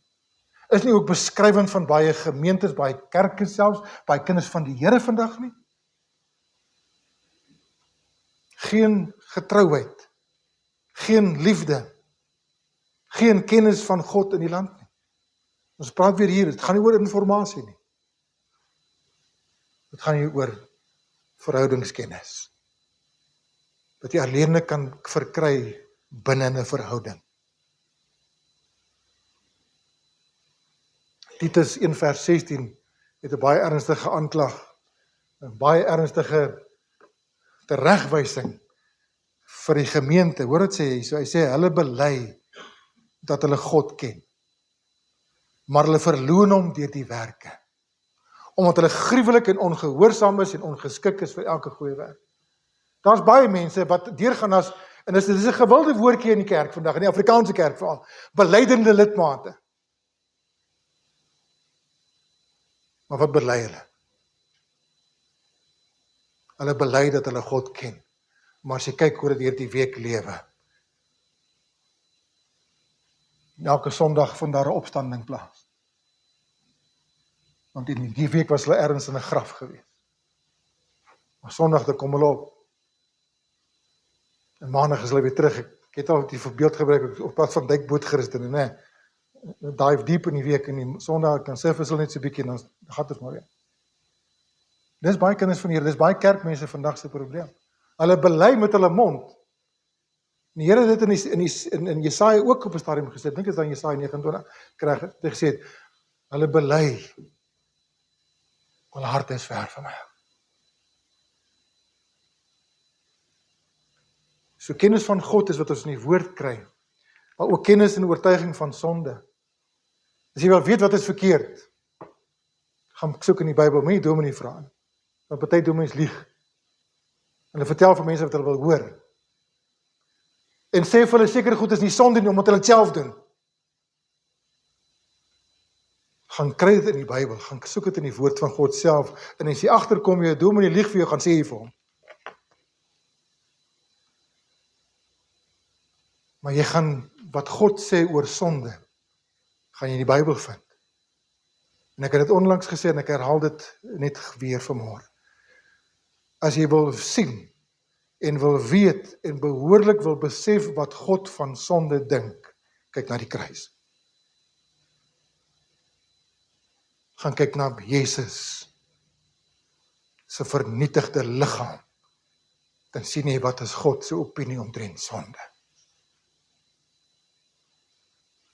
Is nie ook beskrywend van baie gemeentes, baie kerke selfs, baie kinders van die Here vandag nie? Geen getrouheid, geen liefde, geen kennis van God in die land nie. Ons praat weer hier, het gaan nie oor informasie nie. Het gaan hier oor verhoudingskennis. Wat jy alleen kan verkry binne 'n verhouding. Titus 1 vers 16 het 'n baie ernstige aanklag, 'n baie ernstige teregwysing vir die gemeente. Hoor wat sê hy? So hy sê, hulle bely dat hulle God ken, maar hulle verloon hom deur die werke, omdat hulle gruwelik en ongehoorsaam is en ongeskik is vir elke goeie werk. Daar's baie mense wat deurgaan as, en dit is 'n gewilde woordjie in die kerk vandag, in die Afrikaanse kerk veral, belydende lidmate. Maar wat bely hulle? Hulle bely dat hulle God ken, maar as jy kyk hoe dit deur die week lewe, elke Sondag vind daar 'n opstanding plaas. Want in die week was hulle ergens in 'n graf gewees. Maar Sondag dan kom hulle op. En Maandag is hulle weer terug. Ek het al die voorbeeld gebruik op pad van Dijk bootgerusting, né? Dive diep in die week en die Sondag kan surface hulle net so 'n bietjie en dan gaan dit maar weer. Dis baie kinders van hier, dis baie kerkmense vandag se probleem. Hulle bely met hulle mond. En die Here het dit in Jesaja ook op 'n stadium gesê, dink is dan Jesaja 29, kry het gesê, hulle bely, hulle hart is ver van my. So kennis van God is wat ons in die woord kry, maar ook kennis en oortuiging van sonde. As jy wil weet wat is verkeerd, gaan soek in die Bybel, moenie dominee vra nie. Want party dominees lieg. Hulle vertel vir mense wat hulle wil hoor. En sê vir hulle seker goed is nie sonde nie, omdat hulle dit self doen. Gaan kry dit in die Bybel, gaan soek dit in die woord van God self, en as jy agterkom, jy dominee lieg vir jou, gaan sê jy vir hom. Maar jy gaan, wat God sê oor sonde, gaan jy in die Bybel vind. En ek het dit onlangs gesê, en ek herhaal dit net weer vanmôre. As jy wil sien, en wil weet, en behoorlik wil besef wat God van sonde dink, kyk na die kruis. Gaan kyk na Jesus, se vernietigde liggaam, dan sien jy wat is God se opinie omtrent sonde.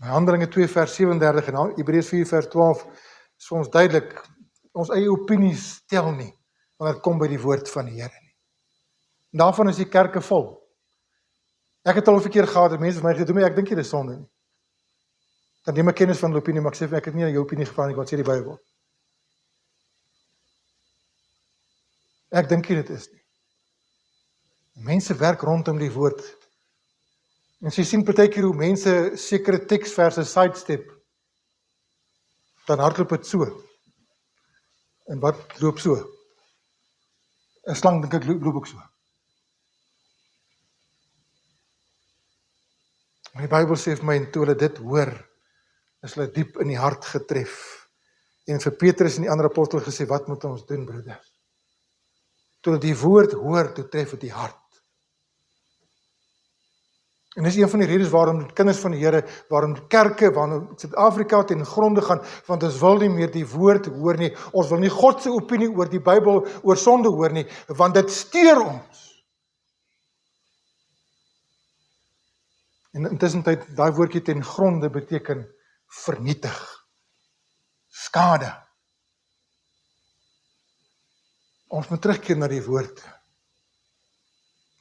Handelinge 2 vers 37 en Hebreërs 4 vers 12 is vir ons duidelik, ons eie opinies tel nie, wanneer dit kom by die woord van die Here nie. En daarvan is die kerke vol. Ek het al 'n verkeer gehad, mense vir my gesê, ek dink jy dis sonde nie. Dan neem ek kennis van hulle opinie, maar ek sê, ek het nie aan jou opinie gevra nie, wat sê die Bybel? Ek dink jy dit is nie. Mense werk rondom die woord. En jy sien partykeer hoe mense sekere teksverse sidestep, dan hardloop dit so. En wat loop so? 'n Slang dink ek loop ook so. Maar die Bybel sê vir my, en toe hulle dit hoor, is hulle diep in die hart getref. En vir Petrus en die ander apostel gesê, wat moet ons doen, broeders? Toe hulle die woord hoor, toe tref dit die hart. En dis een van die redes waarom kinders van die Here, waarom kerke, waarom Suid-Afrika ten gronde gaan, want ons wil nie meer die woord hoor nie, ons wil nie God se opinie oor die Bybel, oor sonde hoor nie, want dit steur ons. En intussen tyd, daai woordjie ten gronde beteken vernietig, skade. Ons moet terugkeer na die woord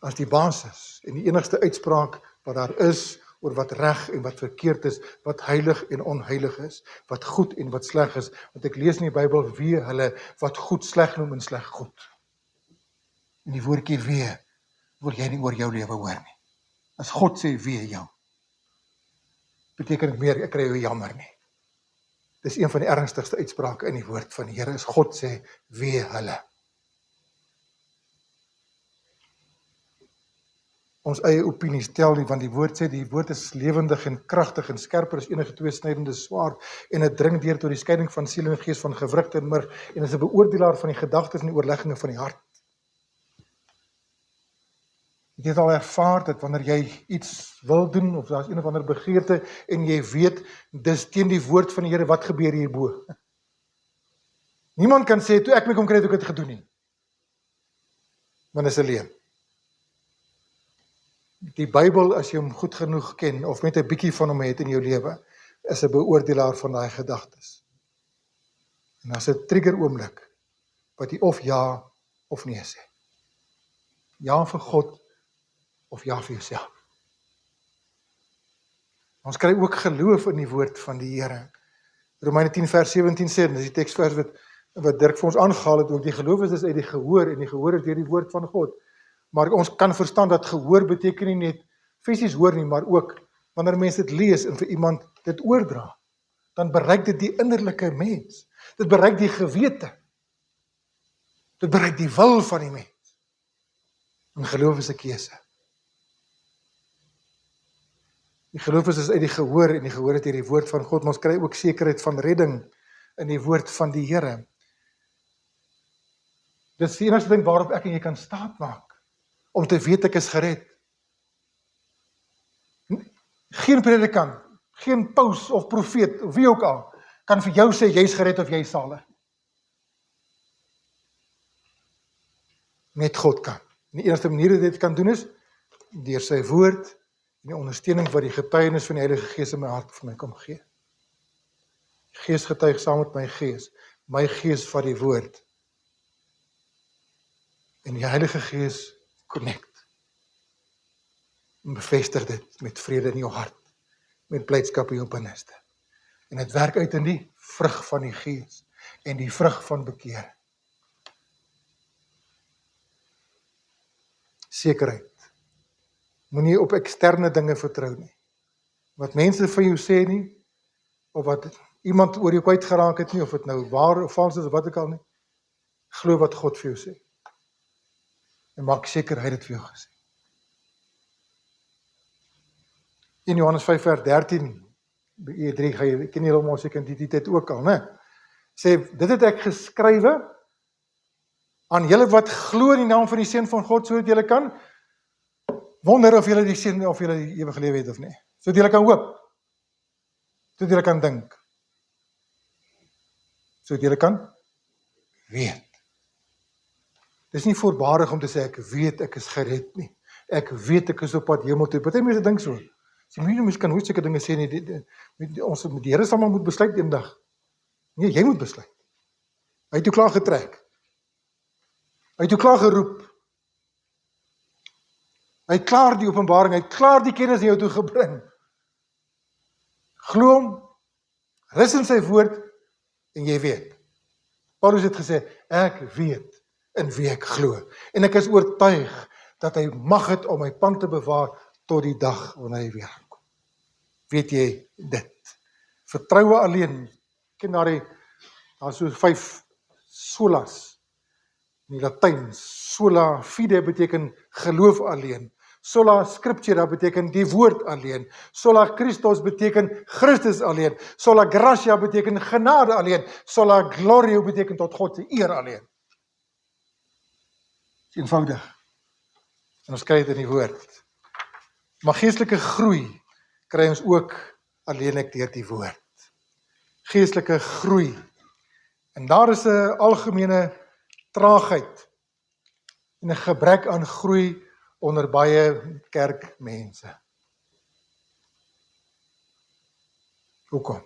as die basis en die enigste uitspraak wat daar is oor wat reg en wat verkeerd is, wat heilig en onheilig is, wat goed en wat sleg is, want ek lees in die Bybel wee hulle wat goed sleg noem en sleg goed. En die woordjie wee wil jy nie oor jou lewe hoor nie. As God sê wee jou, beteken dit meer, ek kry jou jammer nie. Dis een van die ernstigste uitsprake in die woord van die Here, is God sê wee hulle. Ons eie opinies tel nie, want die woord sê, die woord is lewendig en kragtig en skerper as enige tweesnydende swaard, en dit dring deur tot die skeiding van siel en gees, van gewrigte en murg, en is 'n beoordelaar van die gedagtes en die oorlegginge van die hart. Jy het al ervaar dat wanneer jy iets wil doen, of daar is een of ander begeerte, en jy weet, dis teen die woord van die Here, wat gebeur hierbo? Niemand kan sê, toe ek my kom kry, het ek dit gedoen nie. Want dis 'n leuen. Die Bybel, as jy hom goed genoeg ken, of net 'n bietjie van hom het in jou lewe, is 'n beoordelaar van daai gedagtes. En as 'n trigger oomblik, wat jy of ja of nee sê. Ja vir God, of ja vir jouself. Ons kry ook geloof in die woord van die Here. Romeine 10 vers 17 sê, en dis die teksvers wat Dirk vir ons aangehaal het, ook die geloof is dus uit die gehoor, en die gehoor is deur die woord van God. Maar ons kan verstaan dat gehoor beteken nie net fisies hoor nie, maar ook wanneer mense dit lees en vir iemand dit oordra, dan bereik dit die innerlike mens. Dit bereik die gewete. Dit bereik die wil van die mens. En geloof is 'n keuse. Die geloof is uit die gehoor, en die gehoor het deur die woord van God, maar ons kry ook sekerheid van redding in die woord van die Here. Dit is die enigste ding waarop ek en jy kan staat maak, om te weet ek is gered. Geen predikant, geen paus of profeet, of wie ook al, kan vir jou sê, jy is gered of jy is salig. Net God kan. En die enigste manier dat dit kan doen is, deur sy woord, en die ondersteuning wat die getuienis van die Heilige Gees in my hart vir my kom gee. Die Gees getuig saam met my gees vat die woord, en die Heilige Gees connect, en bevestig dit met vrede in jou hart, met blydskap in jou binneste. En dit werk uit in die vrug van die Gees, en die vrug van bekering. Sekerheid. Moenie op eksterne dinge vertrou nie. Wat mense van jou sê nie, of wat iemand oor jou kwyt geraak het nie, of dit nou waar of vals is, of wat ook al nie. Glo wat God vir jou sê. En maak seker hy het dit vir jou gesê. In Johannes 5 vers 13, by E3, ken julle hom seker in die tyd ook al, né? Sê, dit het ek geskrywe aan julle wat glo in die naam van die Seun van God, sodat julle kan wonder of julle die Seun of julle die ewige lewe het of nie. Sodat julle kan hoop. Sodat julle kan dink. Sodat julle kan weet. Dis nie voorbarig om te sê, ek weet ek is gered nie. Ek weet ek is op pad hemel toe. Party mense dink so. Sy mense kan nooit sulke dinge sê nie. Ons met die Here sal maar moet besluit eendag. Nee, jy moet besluit. Hy het jou klaar getrek. Hy het jou klaar geroep. Hy het klaar die openbaring, hy het klaar die kennis in jou toe gebring. Glo hom, rus in sy woord, en jy weet. Paulus het gesê, ek weet in wie ek glo. En ek is oortuig dat hy mag het om my pand te bewaar tot die dag wanneer hy weer kom. Weet jy dit? Vertroue alleen. Ken daar so 5 solas in die Latyn. Sola fide beteken geloof alleen. Sola scriptura beteken die woord alleen. Sola Christus beteken Christus alleen. Sola gratia beteken genade alleen. Sola glorio beteken tot God se eer alleen. Eenvoudig. En ons kry dit in die woord. Maar geestelike groei kry ons ook alleenlik deur die woord. Geestelike groei. En daar is 'n algemene traagheid en 'n gebrek aan groei onder baie kerkmense. Hoekom?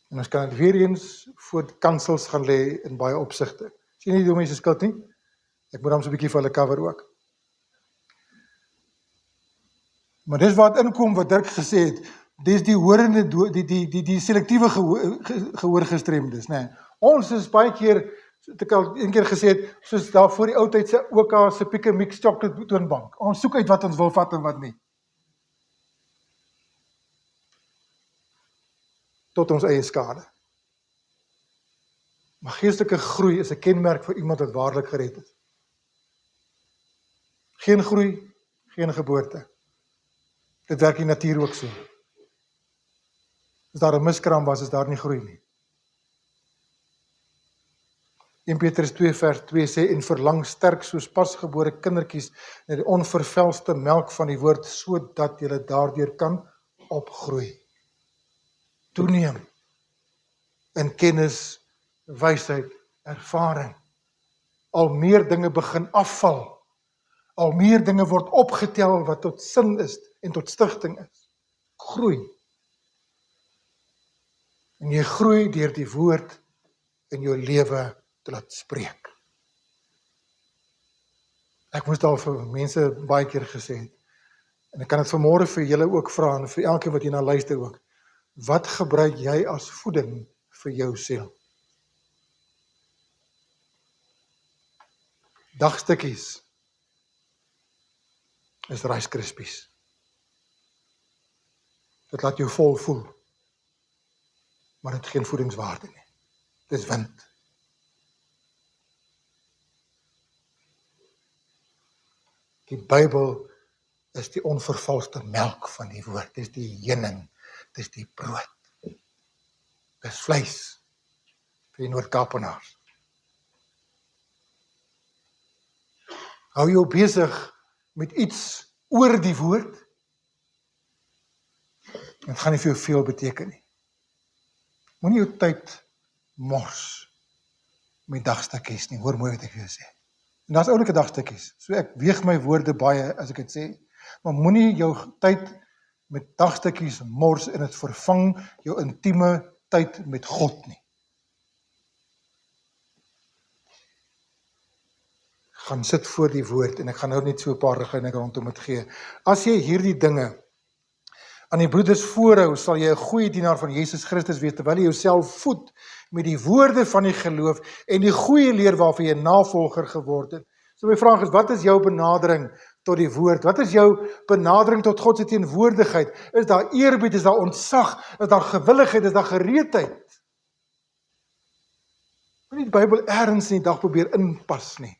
En ons kan dit weer eens voor kansels gaan lê in baie opsigte. Sien nie die mense skuld nie? Ek moet hom so 'n bietjie vir hulle cover ook. Maar dis wat inkom wat Dirk gesê het, dis die horende, die selektiewe gehoorgestremdes, nee. Ons is baie keer, het ek al een keer gesê het, soos daar voor die oudheid se OK se Pick and Mix chocolate toonbank. Ons soek uit wat ons wil vat en wat nie. Tot ons eie skade. Maar geestelike groei is 'n kenmerk vir iemand wat waarlik gered is. Geen groei, geen geboorte. Dit werk die natuur ook so. As daar 'n miskraam was, is daar nie groei nie. 1 Petrus 2 vers 2 sê, en verlang sterk soos pasgebore kindertjies na die onvervelste melk van die woord, sodat julle daardeur kan opgroei. Toeneem in kennis, wysheid, ervaring. Al meer dinge begin afval. Al meer dinge word opgetel wat tot sin is en tot stigting is. Groei. En jy groei deur die woord in jou lewe te laat spreek. Ek moes al vir mense baie keer gesê het, en ek kan dit vanmôre vir julle ook vra, en vir elkeen wat hierna luister ook, wat gebruik jy as voeding vir jou siel? Dagstukkies is Rice Krispies. Dit laat jou vol voel, maar dit het geen voedingswaarde nie. Dit is wind. Die Bybel is die onvervalste melk van die woord. Dit is die heuning, dit is die brood. Dit is vleis vir die Noord-Kaapenaars. Hou jou besig met iets oor die woord. Dit gaan nie vir jou veel beteken nie. Moenie jou tyd mors met dagstukkies nie. Hoor mooi wat ek vir jou sê. En daar's oulike dagstukkies. So ek weeg my woorde baie as ek dit sê. Maar moenie jou tyd met dagstukkies mors en dit vervang jou intieme tyd met God nie. Gaan sit voor die woord, en ek gaan nou net so 'n paar riglyne rondom dit gee. As jy hierdie dinge aan die broeders voorhou, sal jy 'n goeie dienaar van Jesus Christus wees, terwyl jy jouself voed met die woorde van die geloof en die goeie leer waarvan jy navolger geword het. So my vraag is, wat is jou benadering tot die woord? Wat is jou benadering tot God se teenwoordigheid? Is daar eerbied, is daar ontzag, is daar gewilligheid, is daar gereedheid? Moenie die Bybel ergens in die dag probeer inpas nie.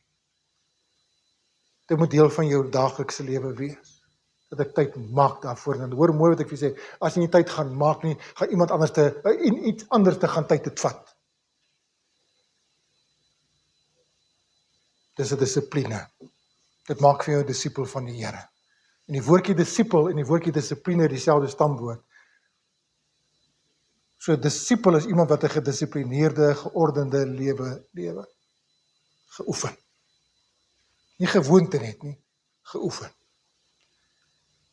Dit moet deel van jou daaglikse lewe wees. Dat ek tyd maak daarvoor. En hoor mooi wat ek vir sê, as jy nie tyd gaan maak nie, gaan iemand anders iets anders te gaan tyd dit vat. Dis 'n dissipline. Dit maak vir jou 'n disipel van die Here. En die woordjie disipel en die woordjie dissipline dieselfde stamwoord. So 'n disipel is iemand wat 'n gedissiplineerde, geordende lewe geoefen. Nie gewoonte net nie, geoefen.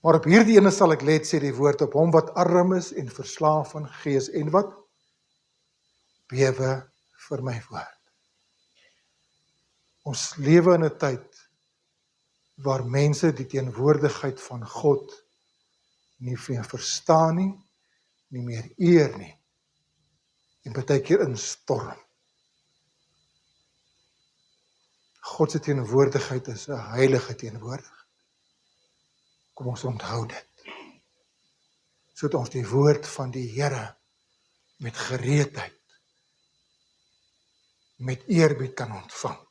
Maar op hierdie ene sal ek let, sê die woord, op hom wat arm is en verslaaf van gees en wat bewe vir my woord. Ons lewe in 'n tyd waar mense die teenwoordigheid van God nie meer verstaan nie, nie meer eer nie, en baie keer instorm. God se teenwoordigheid is 'n heilige teenwoordigheid. Kom ons onthou dit. Sodat ons die woord van die Here met gereedheid, met eerbied kan ontvang.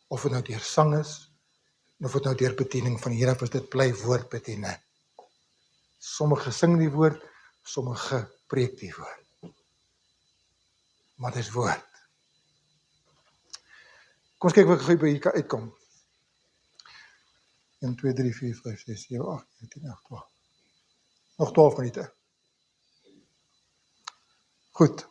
Of dit nou deur sang is, of dit nou deur bediening van die Here is, dit bly woordbediening. Sommige sing die woord, sommige preek die woord. Maar dit is woord. Kom ons kyk wat ek by hier kan uitkom. 1, 2, 3, 4, 5, 6, 7, 8, 9, 10, 11, 12. Nog 12 minute. Goed.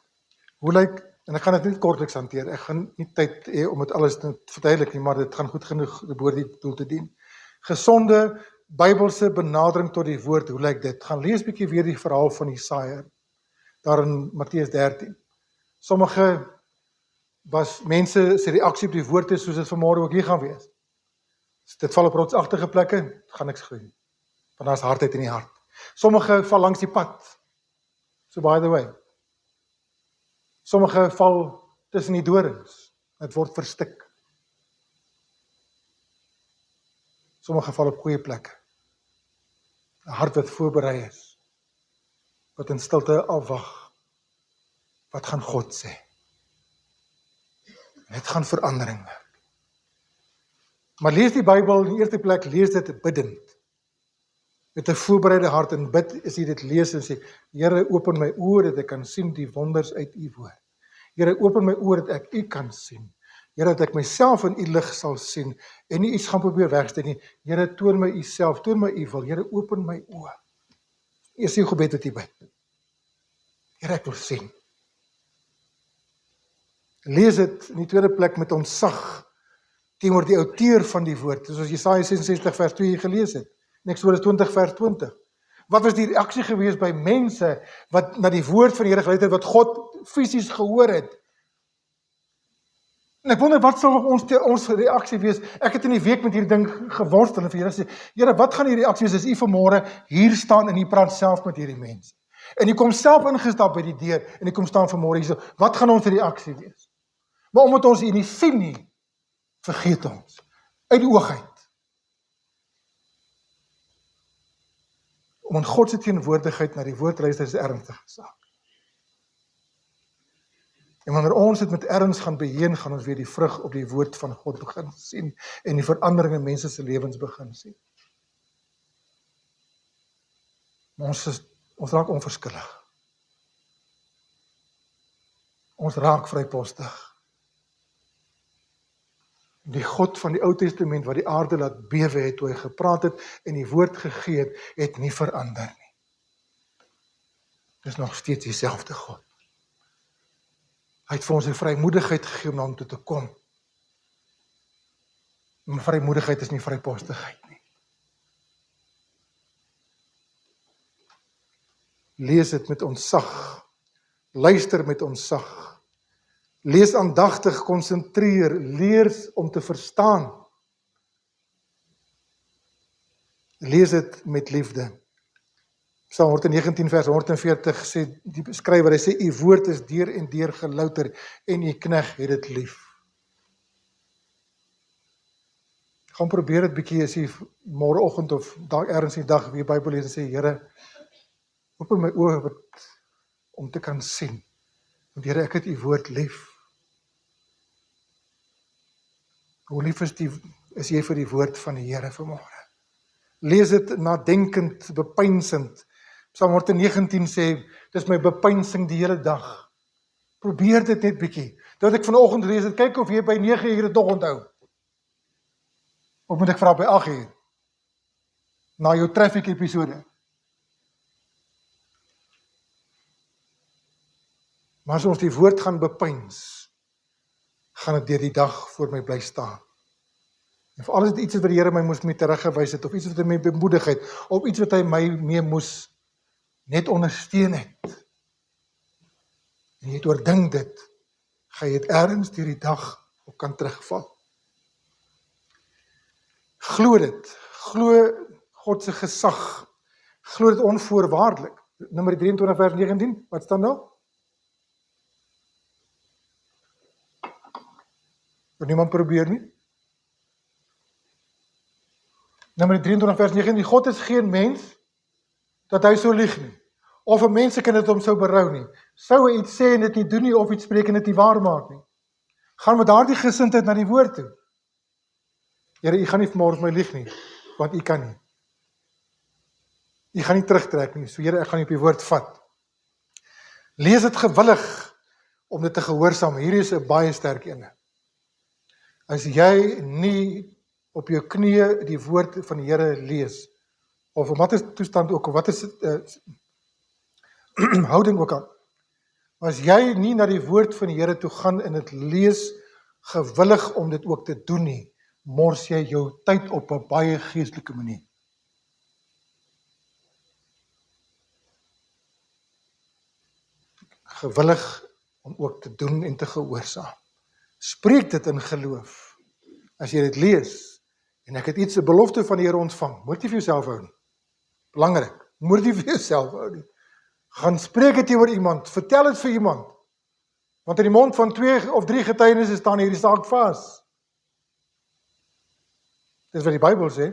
Hoe lyk, en ek gaan dit net kortliks hanteer, ek gaan nie tyd hê om dit alles te verduidelik nie, maar dit gaan goed genoeg behoort die doel te dien. Gesonde, Bybelse benadering tot die woord, hoe lyk dit? Gaan lees bietjie weer die verhaal van die saaiër, daar in Matteus 13. Sommige was mense se reaksie op die woord is soos dit vanmôre ook hier gaan wees. As dit val op rotsagtige plekke, gaan niks groei. want daar's hardheid in die hart. Sommige val langs die pad, so by the way. Sommige val tussen die dorings, dit word verstik. Sommige val op goeie plekke. 'n Hart wat voorberei is, wat in stilte afwag, wat gaan God sê? En dit gaan verandering werk. Maar lees die Bybel, in die eerste plek, lees dit bidend. Met 'n voorbereide hart, en bid is jy dit lees en sê, Here, open my oë dat ek kan sien die wonders uit u woord. Here, open my oë dat ek u kan sien. Here, dat ek myself in u lig sal sien, en nie iets gaan probeer wegsteek nie. Here, toon my u self, toon my u wil. Here, open my oë. Eers die gebed wat jy bid. Here, ek wil sien. Lees dit in die tweede plek met ontzag teenoor die outeur van die woord, soos Jesaja 66 vers 2 gelees het, en Eksodus 20 vers 20. Wat was die reaksie gewees by mense wat na die woord van die Here geluister het, wat God fisies gehoor het? En ek wonder, wat sal ons reaksie wees? Ek het in die week met hierdie ding geworstel en vir Here sê, Here, wat gaan die reaksie wees as u vanmôre hier staan en u praat self met hierdie mense? En u kom self ingestap by die deur en u kom staan vanmôre hier so. Wat gaan ons reaksie wees? Maar omdat ons u nie sien nie, vergeet ons. Uit die oog uit. Om in God se teenwoordigheid na die woord luister is 'n ernstige saak. En wanneer ons dit met erns gaan beheen, gaan ons weer die vrug op die woord van God begin sien en die verandering in mense se lewens begin sien. Maar ons raak onverskillig. Ons raak vrypostig. Die God van die Ou Testament wat die aarde laat bewe het, toe hy gepraat het en die woord gegee het, het nie verander nie. Dis nog steeds dieselfde God. Hy het vir ons 'n vrymoedigheid gegee om na hom toe te kom. Maar vrymoedigheid is nie vrypostigheid nie. Lees dit met ontzag. Luister met ontzag. Lees aandagtig, konsentreer, leer om te verstaan. Lees dit met liefde. Psalm 119 vers 140 sê die skrywer, hy sê, u woord is deur en deur gelouter en u knegg het dit lief. Gaan probeer dit bietjie as jy môreoggend of dalk ergens in die dag weer Bybel lees en sê, Here, open my oë om te kan sien. Want Here, ek het u woord lief. Hoe lief is jy vir die woord van die Here vanmôre? Lees dit nadenkend, bepeinsend. Psalm 119 sê, dis my bepeinsing die hele dag. Probeer dit net bietjie. Dat ek vanoggend lees het, kyk of jy by 9 uur dit nog onthou. Of moet ek vra by 8 uur? Na jou traffic episode. Maar as ons die woord gaan bepeins, gaan dit deur die dag voor my bly staan. En vir alles iets wat die Here my moes mee teruggewys het, of iets wat hy my bemoedig het, of iets wat hy my mee moes net ondersteun het. En jy het oordink dit, gaan jy dit ergens deur die dag op kan terugval. Glo dit, glo God se gesag, glo dit onvoorwaardelik. Nummer 23 vers 19, wat staan nou? Wil niemand probeer nie? Nummer 23 vers 19, God is geen mens, dat hy sou lieg nie. Of 'n mens kan dit hom sou berou nie. Sou hy iets sê en dit nie doen nie, of iets spreek en dit nie waar maak nie. Gaan met daardie gesindheid na die woord toe. Here, u gaan nie vanmôre my lieg nie, want u kan nie. U gaan nie terugtrek nie, so Here, ek gaan nie op die woord vat. Lees dit gewillig, om dit te gehoorsaam. Hierdie is 'n baie sterk ene. As jy nie op jou knieë die woord van die Here lees, of in watter toestand ook, of wat is houding ook al, as jy nie na die woord van die Here toe gaan en dit lees gewillig om dit ook te doen nie, mors jy jou tyd op 'n baie geestelike manier. Gewillig om ook te doen en te gehoorsaam. Spreek dit in geloof. As jy dit lees, en ek het iets, 'n belofte van die Here ontvang, moet jy vir jouself hou nie. Belangrik. Moet dit vir jouself hou nie. Gaan spreek dit oor iemand, vertel dit vir iemand. Want in die mond van 2 of 3 getuienisse staan hierdie saak vas. Dis wat die Bybel sê.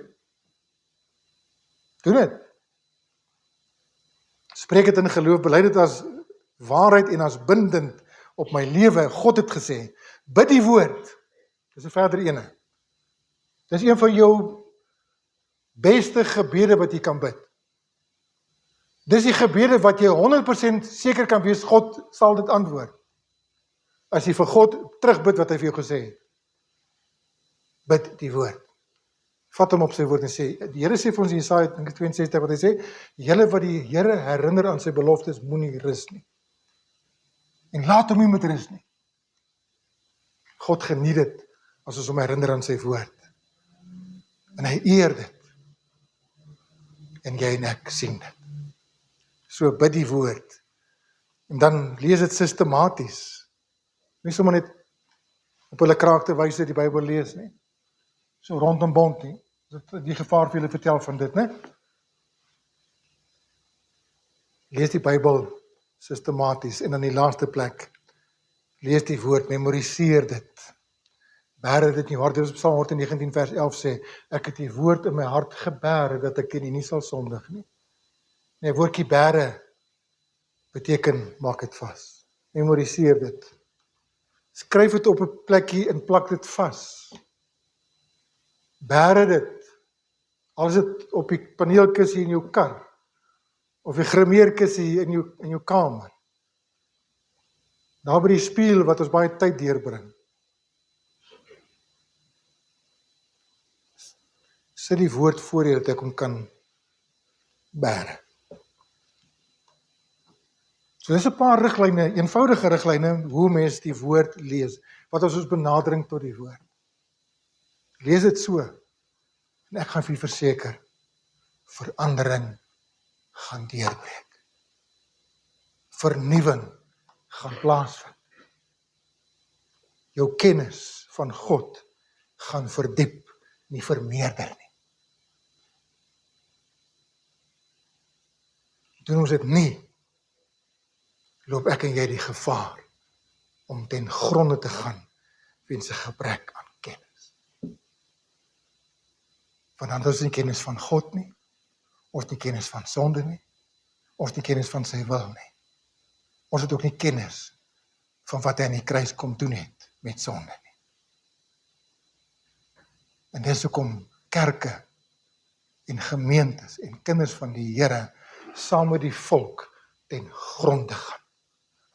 Doen dit. Spreek dit in geloof, bely dit as waarheid en as bindend op my lewe. God het gesê, bid die woord. Dis 'n verdere ene. Dis een van jou beste gebede wat jy kan bid. Dis die gebede wat jy 100% seker kan wees, God sal dit antwoord. As jy vir God terugbid wat hy vir jou gesê het. Bid die woord. Vat hom op sy woord en sê, die Here sê vir ons in Jesaja 62 wat hy sê, julle wat die Here herinner aan sy beloftes, moenie rus nie. En laat hom nie met rus nie. God geniet dit as ons hom herinner aan sy woord. En hy eer dit. En jy en ek sien dit. So bid die woord. En dan lees dit sistematies. Nie sommer net op hulle kraag te wys dat die Bybel lees nie. So rondom bond nie. Die gevaar vir julle vertel van dit, né? Lees die Bybel sistematies en dan die laaste plek. Lees die woord, memoriseer dit. Bære dit in jou hart. Dit is Psalm 119 vers 11 sê, ek het die woord in my hart gebære dat ek nie sal sondig nie. Nee, woordjie bære beteken maak dit vas. Memoriseer dit. Skryf dit op 'n plekkie en plak dit vas. Bære dit. Al is dit op die paneelkussie in jou kar of die grimeerkussie in jou kamer. Daar by die spieël wat ons baie tyd deurbring. Sit die woord voor jou dat ek hom kan bære. So dis 'n paar riglyne, eenvoudige riglyne hoe mens die woord lees, wat ons benadering tot die woord. Lees dit so, en ek gaan vir u verseker, verandering gaan deurbreek. Vernuwing gaan plaasvind. Jou kennis van God gaan verdiep, nie vermeerder nie. Doen ons dit nie, loop ek en jy die gevaar om ten gronde te gaan weens 'n gebrek aan kennis. Want dan is nie kennis van God nie, ons nie kennis van sonde nie, ons nie kennis van sy wil nie. Ons het ook nie kennis van wat hy aan die kruis kom doen het met sonde nie. En dis hoekom kerke en gemeentes en kinders van die Here saam met die volk ten gronde gaan.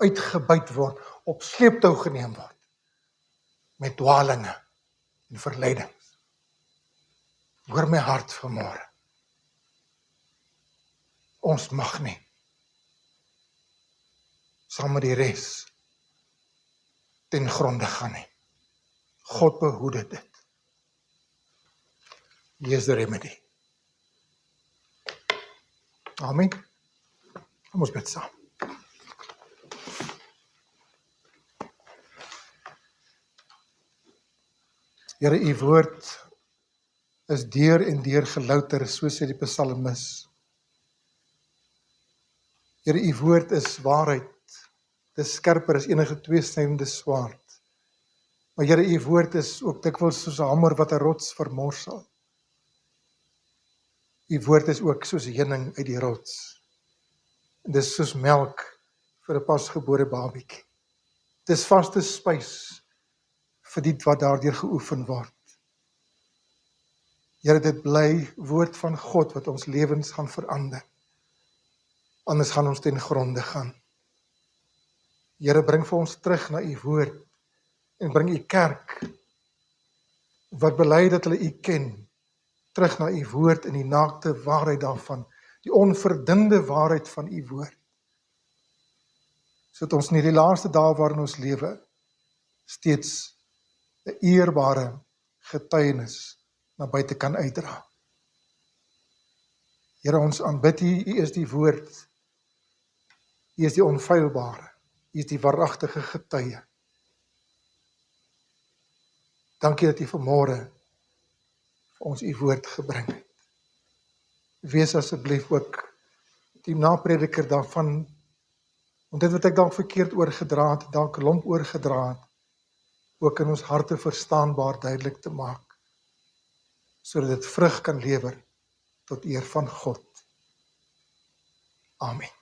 Uitgebuit word, op sleeptou geneem word. Met dwalinge en verleidings. Hoor my hart vanmôre. Ons mag nie saam met die res ten gronde gaan nie. God behoede dit. Hier is the remedy. Amen. Kom ons bid saam. Here, u woord is deur en deur gelouter, so sê die psalmis. Here, u woord is waarheid. Dit is skerper as enige tweesnydende swaard. Maar Here, u woord is ook dikwels soos 'n hamer wat 'n rots vermorsel. U woord is ook soos heuning uit die rots. En dis soos melk vir 'n pasgebore babietjie. Dis vaste spys vir die wat daardeur geoefen word. Here, dit bly woord van God wat ons lewens gaan verander. Anders gaan ons ten gronde gaan. Here, bring vir ons terug na u woord en bring u kerk wat bely dat hulle u ken, terug na u woord en die naakte waarheid daarvan, die onverdunde waarheid van u woord. Sodat ons in die laaste dae waarin ons lewe steeds 'n eerbare getuienis na buite kan uitdra. Here, ons aanbid u, u is die woord, u is die onfeilbare, u is die waaragtige getuie. Dankie dat u vanmôre vir ons u woord gebring het. wees asseblief ook die naprediker daarvan, want dit wat ek dalk verkeerd oorgedra het, dalk lomp oorgedra het, ook in ons harte verstaanbaar duidelik te maak, sodat dit vrug kan lewer tot eer van God. Amen.